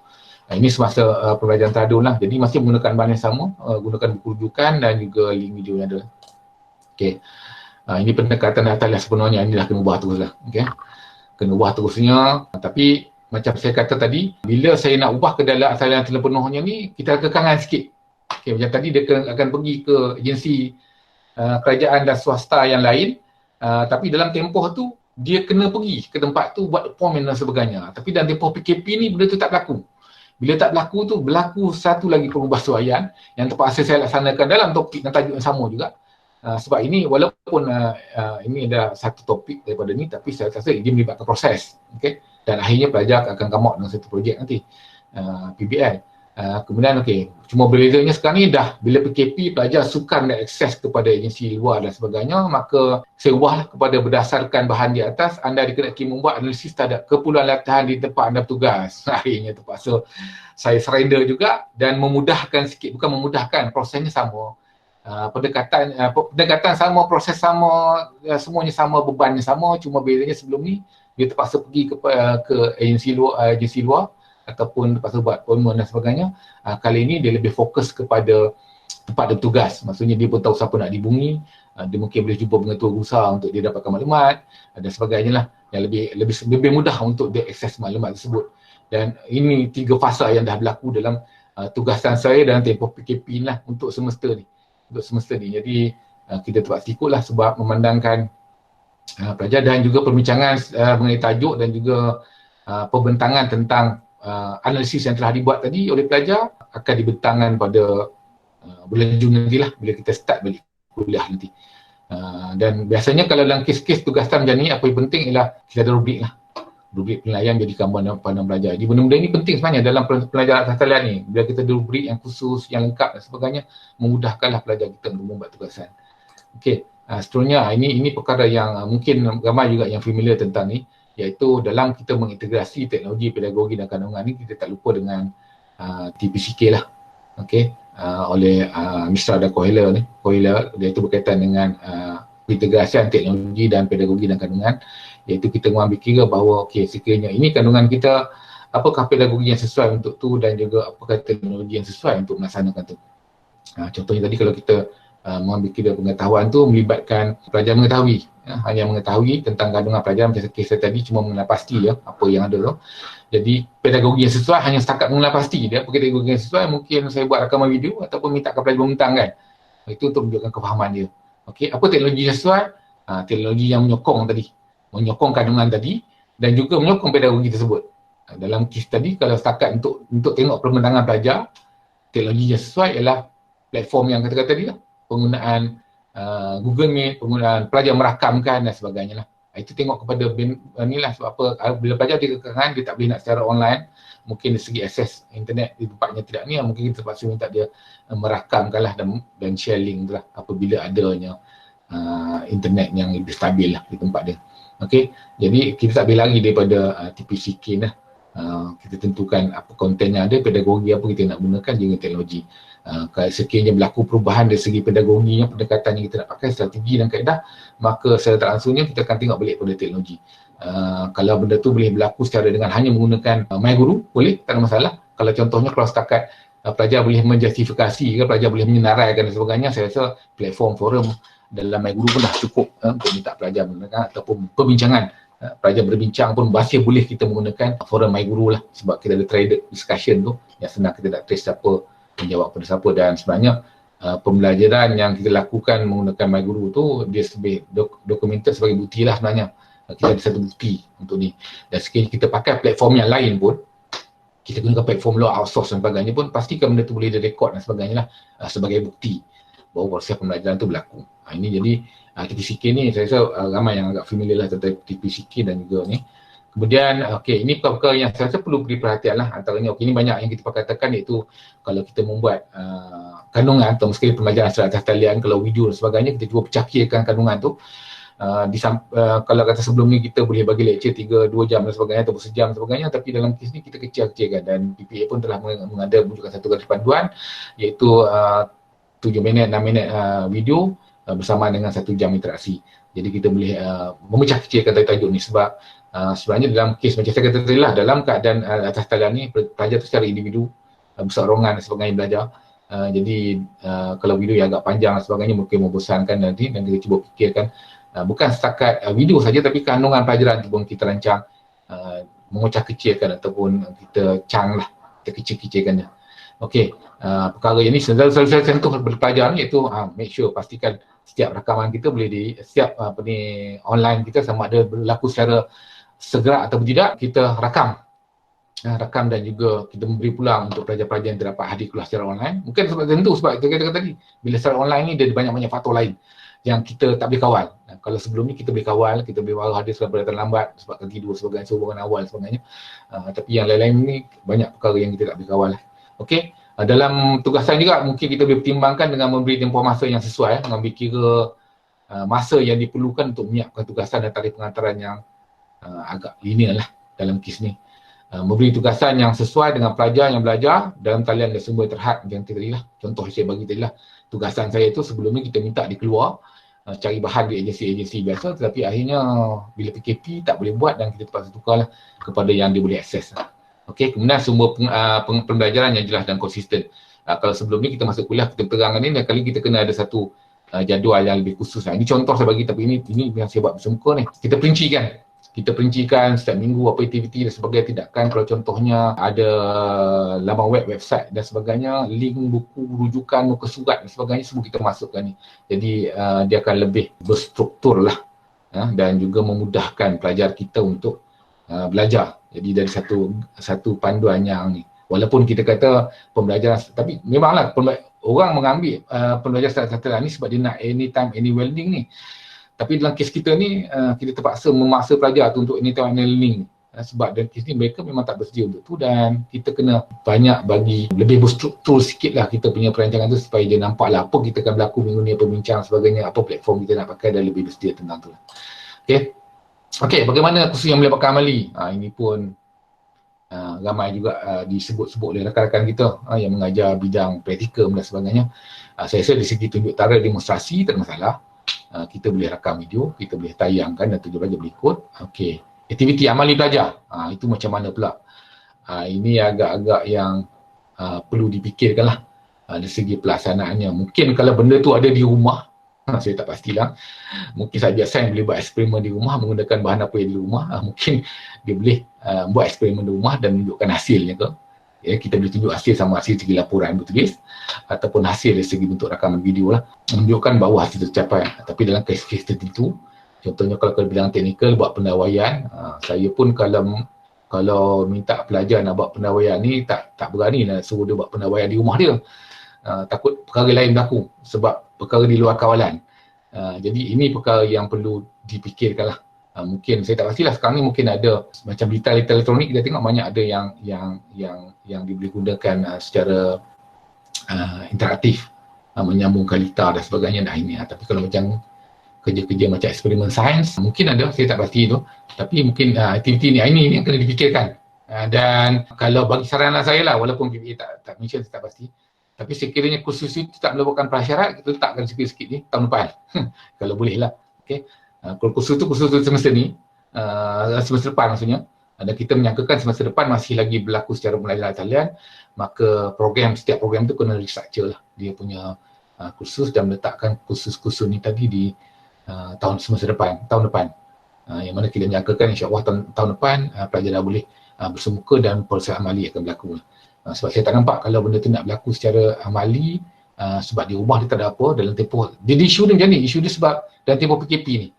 Ini semasa pembelajaran teradun lah, jadi masih menggunakan bahan yang sama, gunakan buku rujukan dan juga link video yang ada. Okey. Ini pendekatan atas lah sebenarnya, ini dah kena ubah terus lah. Okay. Kena ubah terusnya, tapi macam saya kata tadi, bila saya nak ubah ke dalam asal yang penuhnya ni, kita kekangan sikit. Okay, macam tadi dia akan pergi ke agensi kerajaan dan swasta yang lain, tapi dalam tempoh tu dia kena pergi ke tempat tu buat appointment dan sebagainya. Tapi dalam tempoh PKP ni benda tu tak berlaku. Bila tak berlaku tu, berlaku satu lagi perubahsuaian yang terpaksa saya laksanakan dalam topik dan tajuk yang sama juga. Sebab ini walaupun ini ada satu topik daripada ni, tapi saya rasa dia melibatkan proses. Okay? Dan akhirnya pelajar akan come out dengan satu projek nanti, PBL. Kemudian cuma berbezanya sekarang ni dah bila PKP pelajar sukar nak akses kepada agensi luar dan sebagainya, maka saya ubahlah kepada berdasarkan bahan di atas, anda dikenaki membuat analisis terhadap keperluan latihan di tempat anda bertugas. Akhirnya terpaksa saya surrender juga dan memudahkan sikit, bukan memudahkan, prosesnya sama. Pendekatan sama, proses sama, semuanya sama, bebannya sama, cuma bezanya sebelum ni dia terpaksa pergi ke agensi luar ataupun terpaksa buat appointment dan sebagainya. Kali ini dia lebih fokus kepada tempat dia bertugas, maksudnya dia pun tahu siapa nak dihubungi, dia mungkin boleh jumpa pengetua usaha untuk dia dapatkan maklumat dan sebagainya lah. yang lebih mudah untuk diakses maklumat tersebut. Dan ini 3 fasa yang dah berlaku dalam tugasan saya dalam tempoh PKP ni lah untuk semester ni. Jadi kita terpaksa ikutlah sebab memandangkan pelajar dan juga perbincangan mengenai tajuk dan juga pembentangan tentang analisis yang telah dibuat tadi oleh pelajar akan dibentangkan pada bulan Jun nantilah bila kita start balik kuliah nanti. Dan biasanya kalau dalam kes-kes tugasan macam ni, apa yang penting ialah kita ada rubrik lah. Rubrik penilaian menjadi pandangan pelajar. Jadi benda-benda ini penting sebenarnya dalam pelajaran atas talian ni. Bila kita ada rubrik yang khusus, yang lengkap dan sebagainya, memudahkanlah pelajar kita untuk membuat tugasan. Okey, seterusnya ini perkara yang mungkin ramai juga yang familiar tentang ni, iaitu dalam kita mengintegrasi teknologi, pedagogi dan kandungan ni, kita tak lupa dengan TPCK lah. Okey, oleh Misra dan Kohler ni. Kohler, iaitu berkaitan dengan integrasian teknologi dan pedagogi dan kandungan, iaitu kita mengambil kira bahawa okey, sekiranya ini kandungan kita, apakah pedagogi yang sesuai untuk tu dan juga apakah teknologi yang sesuai untuk melaksanakan tu. Contohnya tadi kalau kita mengambil kira pengetahuan tu melibatkan pelajar mengetahui, hanya mengetahui tentang kandungan pelajaran macam kes saya tadi, cuma mengenal pasti apa yang ada tu. Jadi pedagogi yang sesuai hanya setakat mengenal pasti dia. Pedagogi yang sesuai mungkin saya buat rakaman video ataupun minta ke pelajar membentang kan. Itu untuk menunjukkan kefahaman dia. Okey, apa teknologi yang sesuai? Teknologi yang menyokong tadi, menyokong kandungan tadi dan juga menyokong pedagogi tersebut. Dalam kes tadi kalau setakat untuk tengok perkembangan pelajar, teknologi yang sesuai ialah platform yang kata-kata tadi lah. Penggunaan Google Meet, penggunaan pelajar merakamkan dan sebagainya lah. Itu tengok kepada inilah sebab apa, bila pelajar dikekangan dia tak boleh nak secara online, mungkin dari segi akses internet di tempatnya tidak ni, mungkin kita terpaksa minta dia merakamkan lah dan share link tu lah apabila adanya internet yang lebih stabil lah di tempat dia. Okey, jadi kita tak boleh lari daripada TPCK lah. Kita tentukan apa konten yang ada, pedagogi apa kita nak gunakan, juga teknologi. Kalau sekiranya berlaku perubahan dari segi pedagoginya, pendekatan yang kita nak pakai, strategi dan kaedah, maka secara tak langsungnya kita akan tengok balik pada teknologi. Kalau benda tu boleh berlaku secara dengan hanya menggunakan MyGuru, boleh, tak ada masalah. Kalau contohnya kalau setakat pelajar boleh menjustifikasi ke, pelajar boleh menyenaraikan dan sebagainya, saya rasa platform forum dalam MyGuru pun dah cukup untuk minta pelajar menggunakan, ataupun perbincangan. Pelajar berbincang pun masih boleh kita menggunakan forum MyGuru lah, sebab kita ada threaded discussion tu yang senang kita nak trace siapa menjawab pada siapa. Dan sebenarnya pembelajaran yang kita lakukan menggunakan MyGuru tu dia lebih documented sebagai bukti lah sebenarnya. Kita ada satu bukti untuk ni. Dan sekiranya kita pakai platform yang lain pun, kita gunakan platform luar outsource dan sebagainya pun, pastikan benda tu boleh direkod dan sebagainya lah sebagai bukti bahawa proses pembelajaran tu berlaku. Ini jadi TPCK ni saya rasa ramai yang agak familiar lah tentang TPCK dan juga ni. Kemudian okey, ini perkara yang saya rasa perlu beri perhatian lah. Antaranya okey, ini banyak yang kita katakan, iaitu kalau kita membuat kandungan atau mesti pembelajaran secara atas talian, kalau video dan sebagainya, kita cuba pecahkirkan kandungan tu. Kalau kata sebelum ni kita boleh bagi lecture 2 jam dan sebagainya atau sejam dan sebagainya, tapi dalam kes ni kita kecil-kecilkan, dan PPA pun telah mengada wujudkan satu garis panduan, iaitu 7 minit, 6 minit video bersama dengan 1 jam interaksi. Jadi kita boleh memecah kecilkan tajuk ni, sebab sebenarnya dalam kes macam saya kata tadi lah, dalam keadaan atas talian ni pelajar tu secara individu berseorangan dan sebagainya belajar. Jadi kalau video yang agak panjang dan sebagainya mungkin membosankan nanti, dan kita cuba fikirkan bukan setakat video saja, tapi kandungan pelajaran tu pun kita rancang memecah kecilkan ataupun kita cang lah, kita kecil-kecilkan dia. Okey, perkara ini selalu saya sentuh pelajar ni, iaitu make sure pastikan setiap rakaman kita boleh setiap online kita sama ada berlaku secara segera atau tidak, kita rakam dan juga kita memberi peluang untuk pelajar-pelajar yang terdapat hadir kelas secara online. Mungkin sebab tentu, sebab kita kata tadi, bila secara online ni dia ada banyak-banyak faktor lain yang kita tak boleh kawal. Kalau sebelum ni kita boleh kawal, kita boleh baru hadir sebab lambat, sebabkan tidur sebagainya, hubungan awal sebagainya. Tapi yang lain-lain ni banyak perkara yang kita tak boleh kawal. Okey, dalam tugasan juga mungkin kita boleh pertimbangkan dengan memberi tempoh masa yang sesuai, mengambil kira masa yang diperlukan untuk menyiapkan tugasan dan tarikh pengantaran yang agak linear lah dalam kes ni. Memberi tugasan yang sesuai dengan pelajar yang belajar dalam talian dan sumber terhad yang tadi lah. Contoh saya bagi tadi lah, tugasan saya tu sebelum ni kita minta dia keluar cari bahan di agensi-agensi biasa, tetapi akhirnya bila PKP tak boleh buat dan kita terpaksa tukarlah kepada yang dia boleh akses. Okey, kemudian sumber pembelajaran yang jelas dan konsisten. Kalau sebelum ni kita masuk kuliah, kita terangkan ni, dan kali kita kena ada satu jadual yang lebih khusus. Ini contoh saya bagi, tapi ini yang saya buat bersama ni. Kita perincikan kita perincikan setiap minggu apa aktiviti dan sebagainya, tindakan. Kalau contohnya ada laman web, website dan sebagainya, link buku, rujukan, muka surat dan sebagainya, semua kita masukkan ni. Jadi dia akan lebih berstruktur lah, dan juga memudahkan pelajar kita untuk belajar. Jadi dari satu panduan yang ni, walaupun kita kata pembelajaran, tapi memanglah orang mengambil pembelajaran satelit ni sebab dia nak anytime, anywhere learning ni. Tapi dalam kes kita ni, kita terpaksa memaksa pelajar tu untuk anytime, anywhere learning. Sebab dalam kes ni mereka memang tak bersedia untuk tu, dan kita kena banyak bagi lebih berstruktur sikit lah kita punya perancangan tu supaya dia nampak lah apa kita akan berlaku minggu ni, apa bincang sebagainya, apa platform kita nak pakai, dan lebih bersedia tentang tu lah. Okey, bagaimana kursus yang melibatkan amali? Ini pun ramai juga disebut-sebut oleh rakan-rakan kita yang mengajar bidang praktikal dan sebagainya. Saya rasa dari segi tunjuk tara demonstrasi tak ada masalah. Kita boleh rakam video, kita boleh tayangkan dan tujuh pelajar boleh ikut. Okey, aktiviti amali belajar, itu macam mana pula? Ini agak-agak yang perlu dipikirkan lah dari segi pelaksanaannya. Mungkin kalau benda tu ada di rumah, saya tak pastilah. Mungkin saja sains boleh buat eksperimen di rumah menggunakan bahan apa yang di rumah. Mungkin dia boleh buat eksperimen di rumah dan menunjukkan hasilnya ke. Kita boleh tunjuk hasil sama hasil segi laporan bertulis ataupun hasil dari segi bentuk rakaman video lah, menunjukkan bahawa hasil tercapai. Tapi dalam kes-kes tertentu, contohnya kalau bidang teknikal buat pendawaian, saya pun kalau minta pelajar nak buat pendawaian ni tak berani nak suruh dia buat pendawaian di rumah dia. Takut perkara lain berlaku sebab perkara di luar kawalan. Jadi ini perkara yang perlu dipikirkan lah. Mungkin saya tak pastilah sekarang ni mungkin ada macam berita elektronik, kita tengok banyak ada yang boleh gunakan secara interaktif, menyambungkan litar dan sebagainya. Ini tapi kalau macam kerja-kerja macam eksperimen sains mungkin ada, saya tak pasti tu, tapi mungkin aktiviti ni ini yang kena dipikirkan. Dan kalau bagi saranan saya lah, walaupun PPA tak mention, saya tak pasti, tapi sekiranya kursus itu tak melakukan prasyarat, kita letakkan sikit-sikit ni tahun depan kalau boleh lah. Okey. Kalau kursus tu semester ni, semester depan maksudnya, dan kita menyangkakan semester depan masih lagi berlaku secara pembelajaran talian, maka setiap program tu kena restructure lah dia punya kursus dan meletakkan kursus-kursus ni tadi di tahun depan. Yang mana kita menyangkakan insya-Allah tahun depan pelajar dah boleh bersemuka dan proses amali akan berlaku. Sebab saya tak nampak kalau benda tu nak berlaku secara amali, sebab di rumah dia tak ada apa dalam tempoh. Dia isu dia macam ni, isu dia sebab dalam tempoh PKP ni.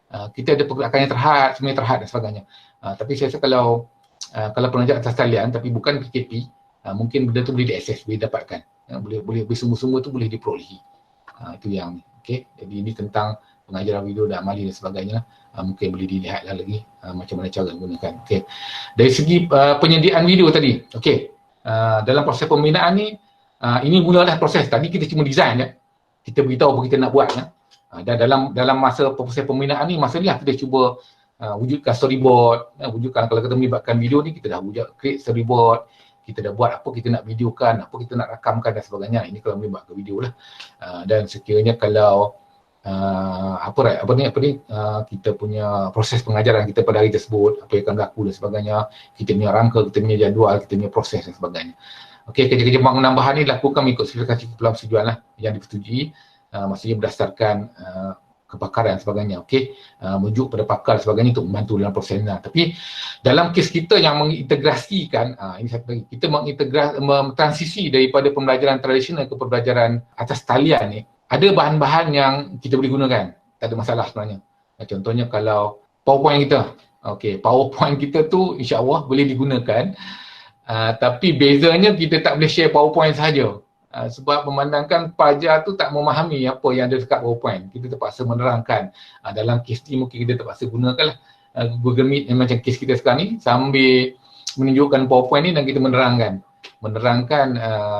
Kita ada pergerakan yang terhad dan sebagainya. Tapi saya rasa kalau pengajar atas talian tapi bukan PKP, mungkin benda tu boleh diakses, boleh dapatkan. Boleh semua tu boleh diperolehi. Itu yang okey. Jadi ini tentang pengajaran video dan amali dan sebagainya. Mungkin boleh dilihatlah lagi macam mana cara menggunakan. Okey. Dari segi penyediaan video tadi, okey. Dalam proses pembinaan ni, ini mulalah proses. Tadi kita cuma design je. Kita beritahu apa kita nak buat ya. Dan dalam masa proses pembinaan ni, masa ni lah kita cuba wujudkan storyboard, wujudkan kalau kita melibatkan video ni, kita dah create storyboard, kita dah buat apa kita nak videokan, apa kita nak rakamkan dan sebagainya. Ini kalau melibatkan video lah. Dan sekiranya kalau kita punya proses pengajaran kita pada hari tersebut, apa yang akan berlaku dan sebagainya, kita punya rangka, kita punya jadual, kita punya proses dan sebagainya. Okey, kerja-kerja penambahan ni dilakukan mengikut spesifikasi kepulauan persetujuan lah yang dipersetujui. Maksudnya berdasarkan kepakaran dan sebagainya. Okey, merujuk pada pakar dan sebagainya untuk membantu dalam proses ini. Tapi dalam kes kita yang mengintegrasikan, ini satu lagi, kita mentransisi daripada pembelajaran tradisional ke pembelajaran atas talian ni, ada bahan-bahan yang kita boleh gunakan. Tak ada masalah sebenarnya. Contohnya kalau PowerPoint kita, PowerPoint kita tu insya-Allah boleh digunakan. Tapi bezanya kita tak boleh share PowerPoint sahaja. Sebab memandangkan pelajar tu tak memahami apa yang ada dekat PowerPoint. Kita terpaksa menerangkan. Dalam kes ni mungkin kita terpaksa gunakanlah Google Meet yang macam kes kita sekarang ni, sambil menunjukkan PowerPoint ni dan kita menerangkan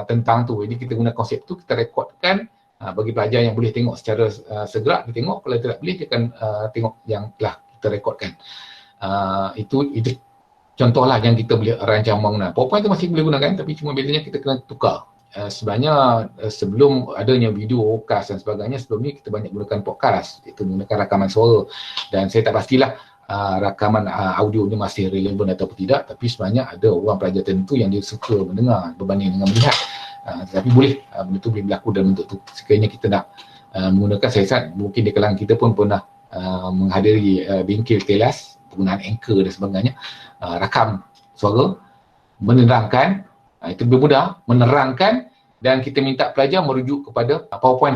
tentang tu. Jadi kita guna konsep tu, kita rekodkan bagi pelajar yang boleh tengok secara segera, dia tengok. Kalau tidak boleh, dia akan tengok yang telah kita rekodkan. Itu contohlah yang kita boleh rancang bangunan. PowerPoint tu masih boleh gunakan, tapi cuma bedanya kita kena tukar. Sebenarnya sebelum adanya video, cast dan sebagainya, sebelum ni kita banyak gunakan podcast, itu menggunakan rakaman suara, dan saya tak pastilah rakaman audio ni masih relevan atau tidak, tapi sebenarnya ada orang pelajar tertentu yang dia suka mendengar berbanding dengan melihat. Tetapi boleh, benda tu boleh berlaku dalam bentuk tu. Sekiranya kita nak menggunakan, saya rasa mungkin di kalangan kita pun pernah menghadiri bengkel telas penggunaan anchor dan sebagainya, rakam suara, menerangkan, itu lebih mudah, menerangkan, dan kita minta pelajar merujuk kepada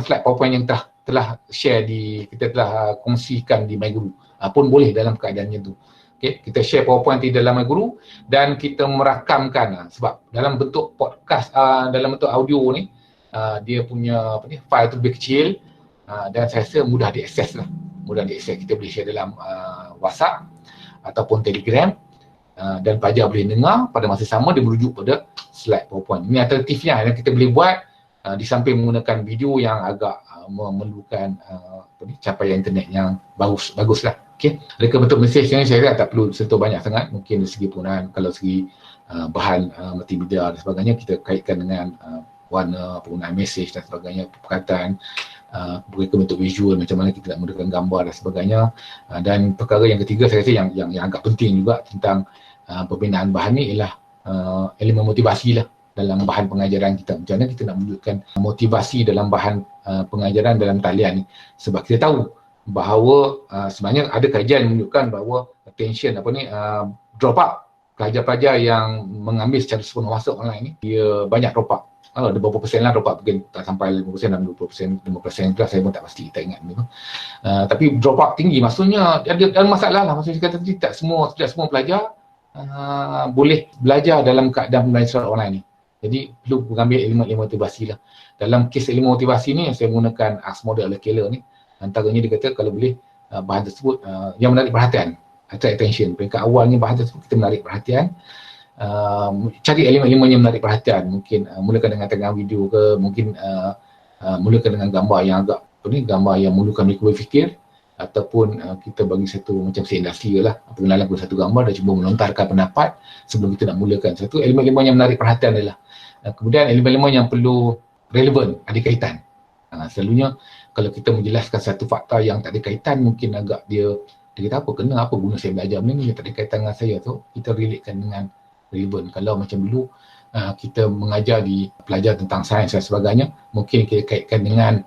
slide PowerPoint yang telah share kita telah kongsikan di MyGuru, pun boleh dalam keadaannya tu. Okay, kita share PowerPoint di dalam MyGuru dan kita merakamkan, sebab dalam bentuk podcast, dalam bentuk audio ni, dia punya file tu lebih kecil, dan saya rasa mudah diakses lah. Mudah diakses, kita boleh share dalam WhatsApp ataupun Telegram, dan pelajar boleh dengar pada masa sama, dia merujuk pada slide PowerPoint. Ini alternatifnya yang kita boleh buat di samping menggunakan video yang agak memerlukan capaian internet yang bagus lah. Okay. Reka bentuk mesej ni saya rasa tak perlu sentuh banyak sangat, mungkin dari segi penggunaan, kalau segi bahan multimedia dan sebagainya, kita kaitkan dengan warna, penggunaan mesej dan sebagainya, perkataan, mereka bentuk visual, macam mana kita nak menggunakan gambar dan sebagainya. Dan perkara yang ketiga saya rasa yang agak penting juga tentang pembinaan bahan ni ialah elemen motivasi lah dalam bahan pengajaran kita. Macam mana kita nak menunjukkan motivasi dalam bahan pengajaran dalam talian ni, sebab kita tahu bahawa sebenarnya ada kajian menunjukkan bahawa attention drop out, pelajar-pelajar yang mengambil secara sepenuh masa online ni, dia banyak drop out. Ada berapa persen lah drop out, mungkin tak sampai 5% dan 20%, 5% tu lah, saya pun tak pasti, tak ingat gitu. Tapi drop out tinggi, maksudnya ada masalah lah. Maksudnya kata tidak semua pelajar boleh belajar dalam keadaan belajar online ni. Jadi perlu mengambil elemen motivasi lah. Dalam kes elemen motivasi ni, saya menggunakan ASK model ala Keller ni. Antaranya dia kata kalau boleh bahan tersebut yang menarik perhatian, attract attention. Peringkat awalnya bahan tersebut kita menarik perhatian. Cari elemen-elemen yang menarik perhatian, mungkin mulakan dengan tengah video ke, mungkin mulakan dengan gambar yang agak gambar yang memerlukan mereka berfikir, ataupun kita bagi satu macam sindasi lah, pengenalan kepada satu gambar dan cuba melontarkan pendapat sebelum kita nak mulakan. Satu elemen-elemen yang menarik perhatian adalah kemudian elemen-elemen yang perlu relevan, ada kaitan. Selalunya kalau kita menjelaskan satu fakta yang tak ada kaitan, mungkin agak dia kata apa guna saya belajar benda ni, tak ada kaitan dengan saya, tu kita relatekan dengan relevan. Kalau macam dulu kita mengajar di pelajar tentang sains dan sebagainya, mungkin kita kaitkan dengan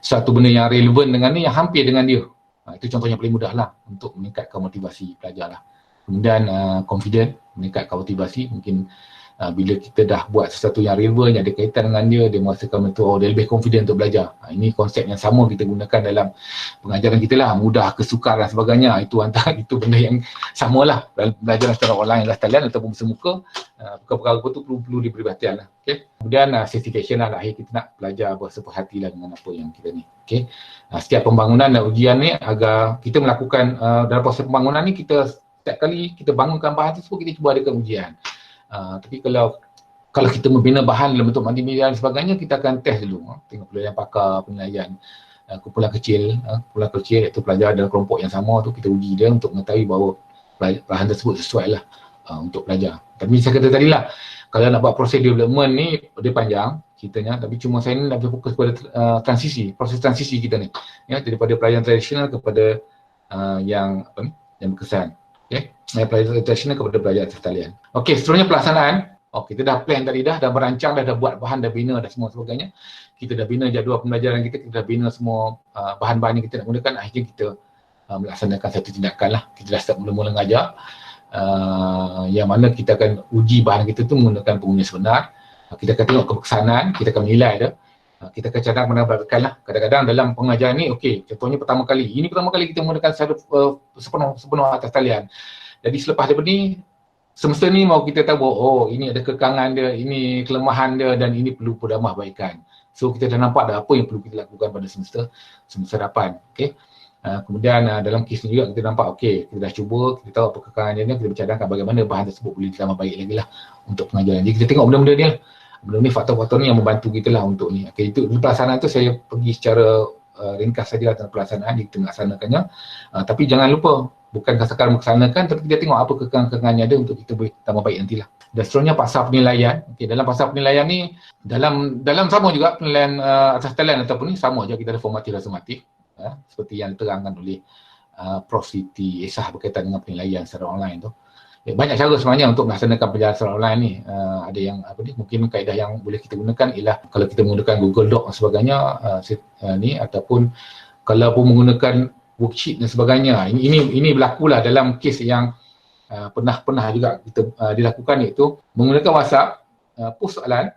satu benda yang relevan dengan ni, yang hampir dengan dia. Itu contohnya paling mudah lah untuk meningkatkan motivasi pelajar lah. Kemudian confident, meningkatkan motivasi. Mungkin bila kita dah buat sesuatu yang relevan, yang ada kaitan dengan dia, dia merasakan betul, dia lebih confident untuk belajar. Ini konsep yang sama kita gunakan dalam pengajaran kita lah, mudah, kesukar dan sebagainya. Itu benda yang sama lah dalam belajar secara online lah talian ataupun bersemuka. Perkara-perkara itu perlu diberi perhatian lah. Okay. Kemudian certification lah, akhir kita nak belajar bersepuh hati lah dengan apa yang kita ni. Okay. Setiap pembangunan dan ujian ni, agar kita melakukan dalam proses pembangunan ni, kita setiap kali kita bangunkan bahan tersebut, kita cuba adakan ujian. Tapi kalau kita membina bahan dalam bentuk multimedia dan sebagainya, kita akan test dulu, tengok penilaian pakar, penilaian kumpulan kecil iaitu pelajar dalam kelompok yang sama tu, kita uji dia untuk mengetahui bahawa bahan tersebut sesuai lah untuk pelajar. Tapi saya kata tadi lah, kalau nak buat proses development ni dia panjang ceritanya, tapi cuma saya ni nak fokus pada proses transisi kita ni, ya, daripada pelajaran tradisional kepada yang berkesan. Okay. Pelajar tradisional kepada pelajar atas talian. Okey, seterusnya pelaksanaan. Kita dah plan tadi dah merancang, dah buat bahan, dah bina dah semua sebagainya. Kita dah bina jadual pembelajaran kita dah bina semua bahan-bahan yang kita nak gunakan. Akhirnya kita melaksanakan satu tindakan lah. Kita dah start mula-mula ngajar. Yang mana kita akan uji bahan kita tu menggunakan pengguna sebenar. Kita akan tengok keberkesanan, kita akan menilai dia. Kita akan cadang menambahkan lah. Kadang-kadang dalam pengajaran ni, contohnya pertama kali kita menggunakan sepenuh atas talian. Jadi selepas daripada ni, semester ni mau kita tahu, ini ada kekangan dia, ini kelemahan dia, dan ini perlu pendamah baikan. So kita dah nampak dah apa yang perlu kita lakukan pada semester hadapan. Okay. Kemudian dalam kes ni juga kita nampak, kita dah cuba, kita tahu apa kekangan dia, kita bercadangkan bagaimana bahan tersebut boleh ditambah baik lagi lah untuk pengajaran. Jadi kita tengok benda-benda ni lah. Benda ni, faktor-faktor ni yang membantu kita lah untuk ni. Itu pelaksanaan tu saya pergi secara ringkas saja tentang pelaksanaan, kita melaksanakannya. Tapi jangan lupa, bukan sekadar melaksanakan, tapi kita tengok apa kekangan-kekangannya ada untuk kita boleh tambah baik nantilah. Dan seterusnya pasal penilaian. Dalam pasal penilaian ni, dalam sama juga penilaian atas talian ataupun ni sama je, kita ada formatif dan sumatif. Seperti yang diterangkan oleh Prof. Siti Esah berkaitan dengan penilaian secara online tu. Banyak cara sebenarnya untuk melaksanakan pelajaran secara online ni. Ada yang mungkin kaedah yang boleh kita gunakan ialah kalau kita menggunakan Google Doc dan sebagainya ni, ataupun kalau pun menggunakan worksheet dan sebagainya. Ini berlakulah dalam kes yang pernah juga kita dilakukan, iaitu menggunakan WhatsApp, post soalan,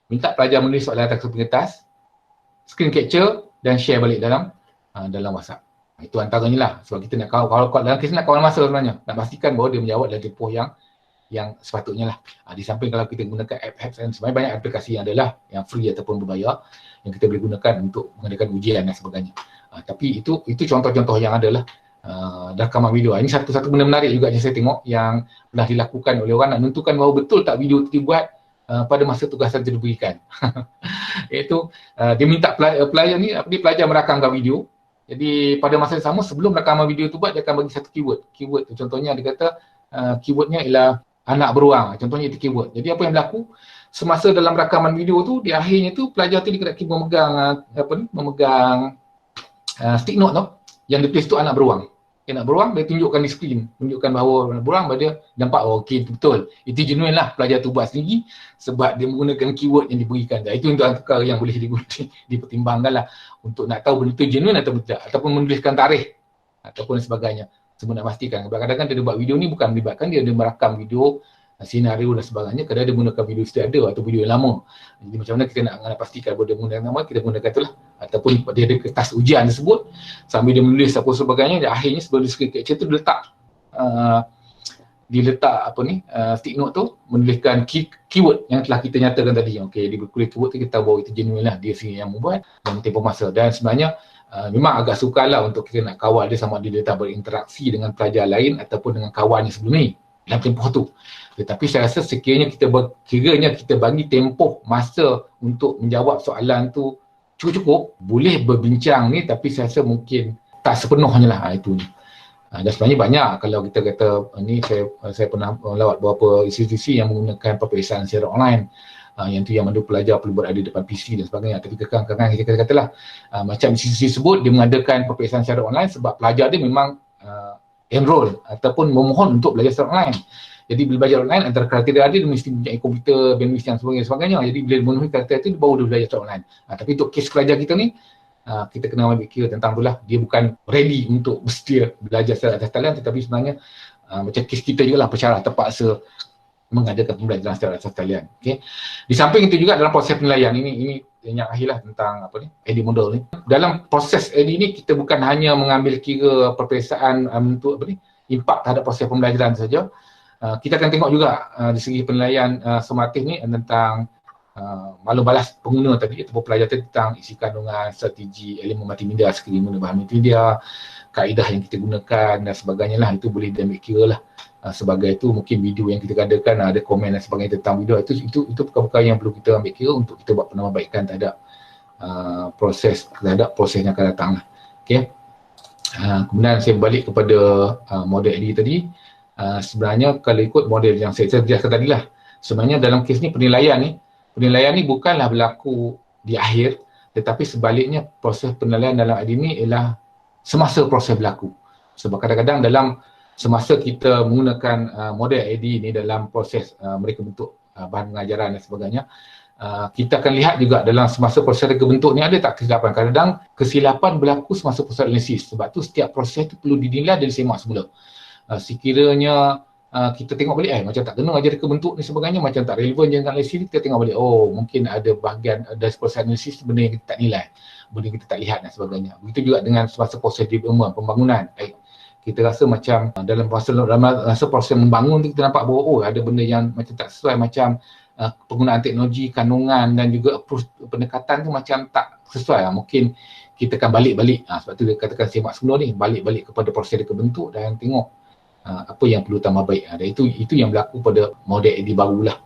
minta pelajar menulis soalan atas kertas, screen capture dan share balik dalam WhatsApp. Itu antaranya lah, sebab kita nak kawal dalam kes nak kawal masa sebenarnya, nak pastikan bahawa dia menjawab dalam tempoh yang sepatutnya lah. Di samping kalau kita gunakan apps dan sebenarnya banyak aplikasi yang adalah yang free ataupun berbayar yang kita boleh gunakan untuk mengadakan ujian dan sebagainya. Tapi itu contoh-contoh yang adalah rakaman video. Ini satu benda menarik juga yang saya tengok yang pernah dilakukan oleh orang nak menentukan bahawa betul tak video itu dibuat pada masa tugasan itu diberikan. Iaitu dia minta pelajar merakamkan video. Jadi pada masa yang sama sebelum rakaman video itu buat, dia akan bagi satu keyword tu contohnya dia kata keywordnya ialah anak beruang, contohnya itu keyword. Jadi apa yang berlaku semasa dalam rakaman video tu, di akhirnya tu pelajar tu dia kena memegang stick note tu yang ditulis tu anak beruang. Anak beruang dia tunjukkan di skrin, tunjukkan bahawa anak beruang, dia nampak okey betul. Itu genuine lah pelajar tu buat sendiri sebab dia menggunakan keyword yang diberikan. Dan itu untuk perkara yang boleh dipertimbangkan lah untuk nak tahu benda tu genuine atau tidak, ataupun menuliskan tarikh ataupun sebagainya. Semua nak pastikan. Kadang-kadang dia buat video ni bukan melibatkan dia merakam video, senario dan sebagainya, kadang dia gunakan video sudah ada atau video yang lama. Jadi macam mana kita nak pastikan bahawa dia menggunakan nama, kita gunakan itulah. Ataupun dia ada kertas ujian tersebut, sambil dia menulis apa sebagainya, dan akhirnya sebelum dia screen capture tu dia letak stick note tu, menuliskan keyword yang telah kita nyatakan tadi. Okey, dia berkulit keyword tu, kita tahu bahawa itu genuine lah, dia sendiri yang membuat dan tempoh masa. Dan sebenarnya memang agak sukar lah untuk kita nak kawal dia sama dia tak berinteraksi dengan pelajar lain ataupun dengan kawannya sebelum ni dalam tempoh tu. Tetapi saya rasa sekiranya kita bagi tempoh masa untuk menjawab soalan tu cukup, boleh berbincang ni, tapi saya rasa mungkin tak sepenuhnya lah itu ni. Dan sebenarnya banyak, kalau kita kata ni saya pernah lawat beberapa institusi yang menggunakan peperiksaan secara online. Yang tu yang mandu pelajar perlu berada di depan PC dan sebagainya. Tapi kadang-kadang kita katalah macam institusi tersebut dia mengadakan peperiksaan secara online sebab pelajar dia memang enroll ataupun memohon untuk belajar secara online. Jadi bila belajar online, antara kriteria dia mesti mempunyai komputer, bandwidth dan sebagainya. Jadi bila memenuhi kriteria itu, baru dia belajar secara online. Tapi untuk kes pelajar kita ni, kita kena ambil kira tentang itulah. Dia bukan ready untuk bersedia belajar secara atas talian, tetapi sebenarnya macam kes kita juga lah, pensyarah terpaksa mengadakan pembelajaran secara atas talian. Okay. Di samping itu juga dalam proses penilaian, ini yang akhirlah tentang AD model ni. Dalam proses AD ni, kita bukan hanya mengambil kira peperiksaan untuk impak terhadap proses pembelajaran saja. Kita akan tengok juga dari segi penilaian sumatif ni tentang maklum balas pengguna tadi ataupun pelajar tentang isi kandungan, strategi elemen multimedia, skrin guna bahan multimedia, kaedah yang kita gunakan dan sebagainya lah. Itu boleh diambil kira lah. Sebagai itu mungkin video yang kita adakan ada komen dan sebagainya tentang video, itu perkara-perkara yang perlu kita ambil kira untuk kita buat penambahbaikan terhadap proses yang akan datang lah. Okay. Kemudian saya balik kepada model AD tadi. Sebenarnya kalau ikut model yang saya jelaskan tadi lah, sebenarnya dalam kes ni penilaian ni bukanlah berlaku di akhir, tetapi sebaliknya proses penilaian dalam AD ni ialah semasa proses berlaku. Sebab kadang-kadang dalam semasa kita menggunakan model AD ni dalam proses mereka bentuk bahan pengajaran dan sebagainya, kita akan lihat juga dalam semasa proses mereka bentuk ni ada tak kesilapan. Kadang-kadang kesilapan berlaku semasa proses analisis. Sebab tu setiap proses tu perlu dinilai dan disemak semula. Sekiranya kita tengok balik macam tak kena ajar reka bentuk ni sebagainya, macam tak relevan dengan analisis ni, kita tengok balik, mungkin ada bahagian dari proses analisis benda yang kita tak nilai, benda yang kita tak lihat dan sebagainya. Begitu juga dengan semasa proses development, pembangunan. Kita rasa macam dalam masa proses membangun tu kita nampak bahawa ada benda yang macam tak sesuai, macam penggunaan teknologi, kandungan dan juga approach pendekatan tu macam tak sesuai. Mungkin kita akan balik-balik, sebab tu dia katakan semak semula ni, balik-balik kepada proses reka bentuk dan tengok apa yang perlu tambah baik. Dan itu yang berlaku pada model AD barulah.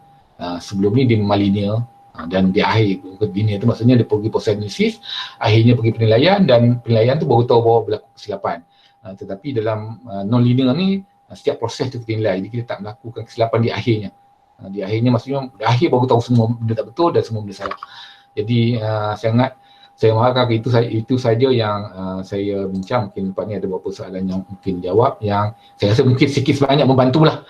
Sebelum ni dia memang linear, dan di akhir linear tu maksudnya dia pergi proses analisis, akhirnya pergi penilaian, dan penilaian tu baru tahu bahawa berlaku kesilapan. Tetapi dalam non-linear ni setiap proses tu kita nilai, jadi kita tak melakukan kesilapan di akhirnya. Di akhirnya maksudnya di akhir baru tahu semua benda tak betul dan semua benda salah. Jadi saya mengharapkan itu saja yang saya bincang. Mungkin lepas ni ada beberapa soalan yang mungkin jawab, yang saya rasa mungkin sikit sebanyak membantulah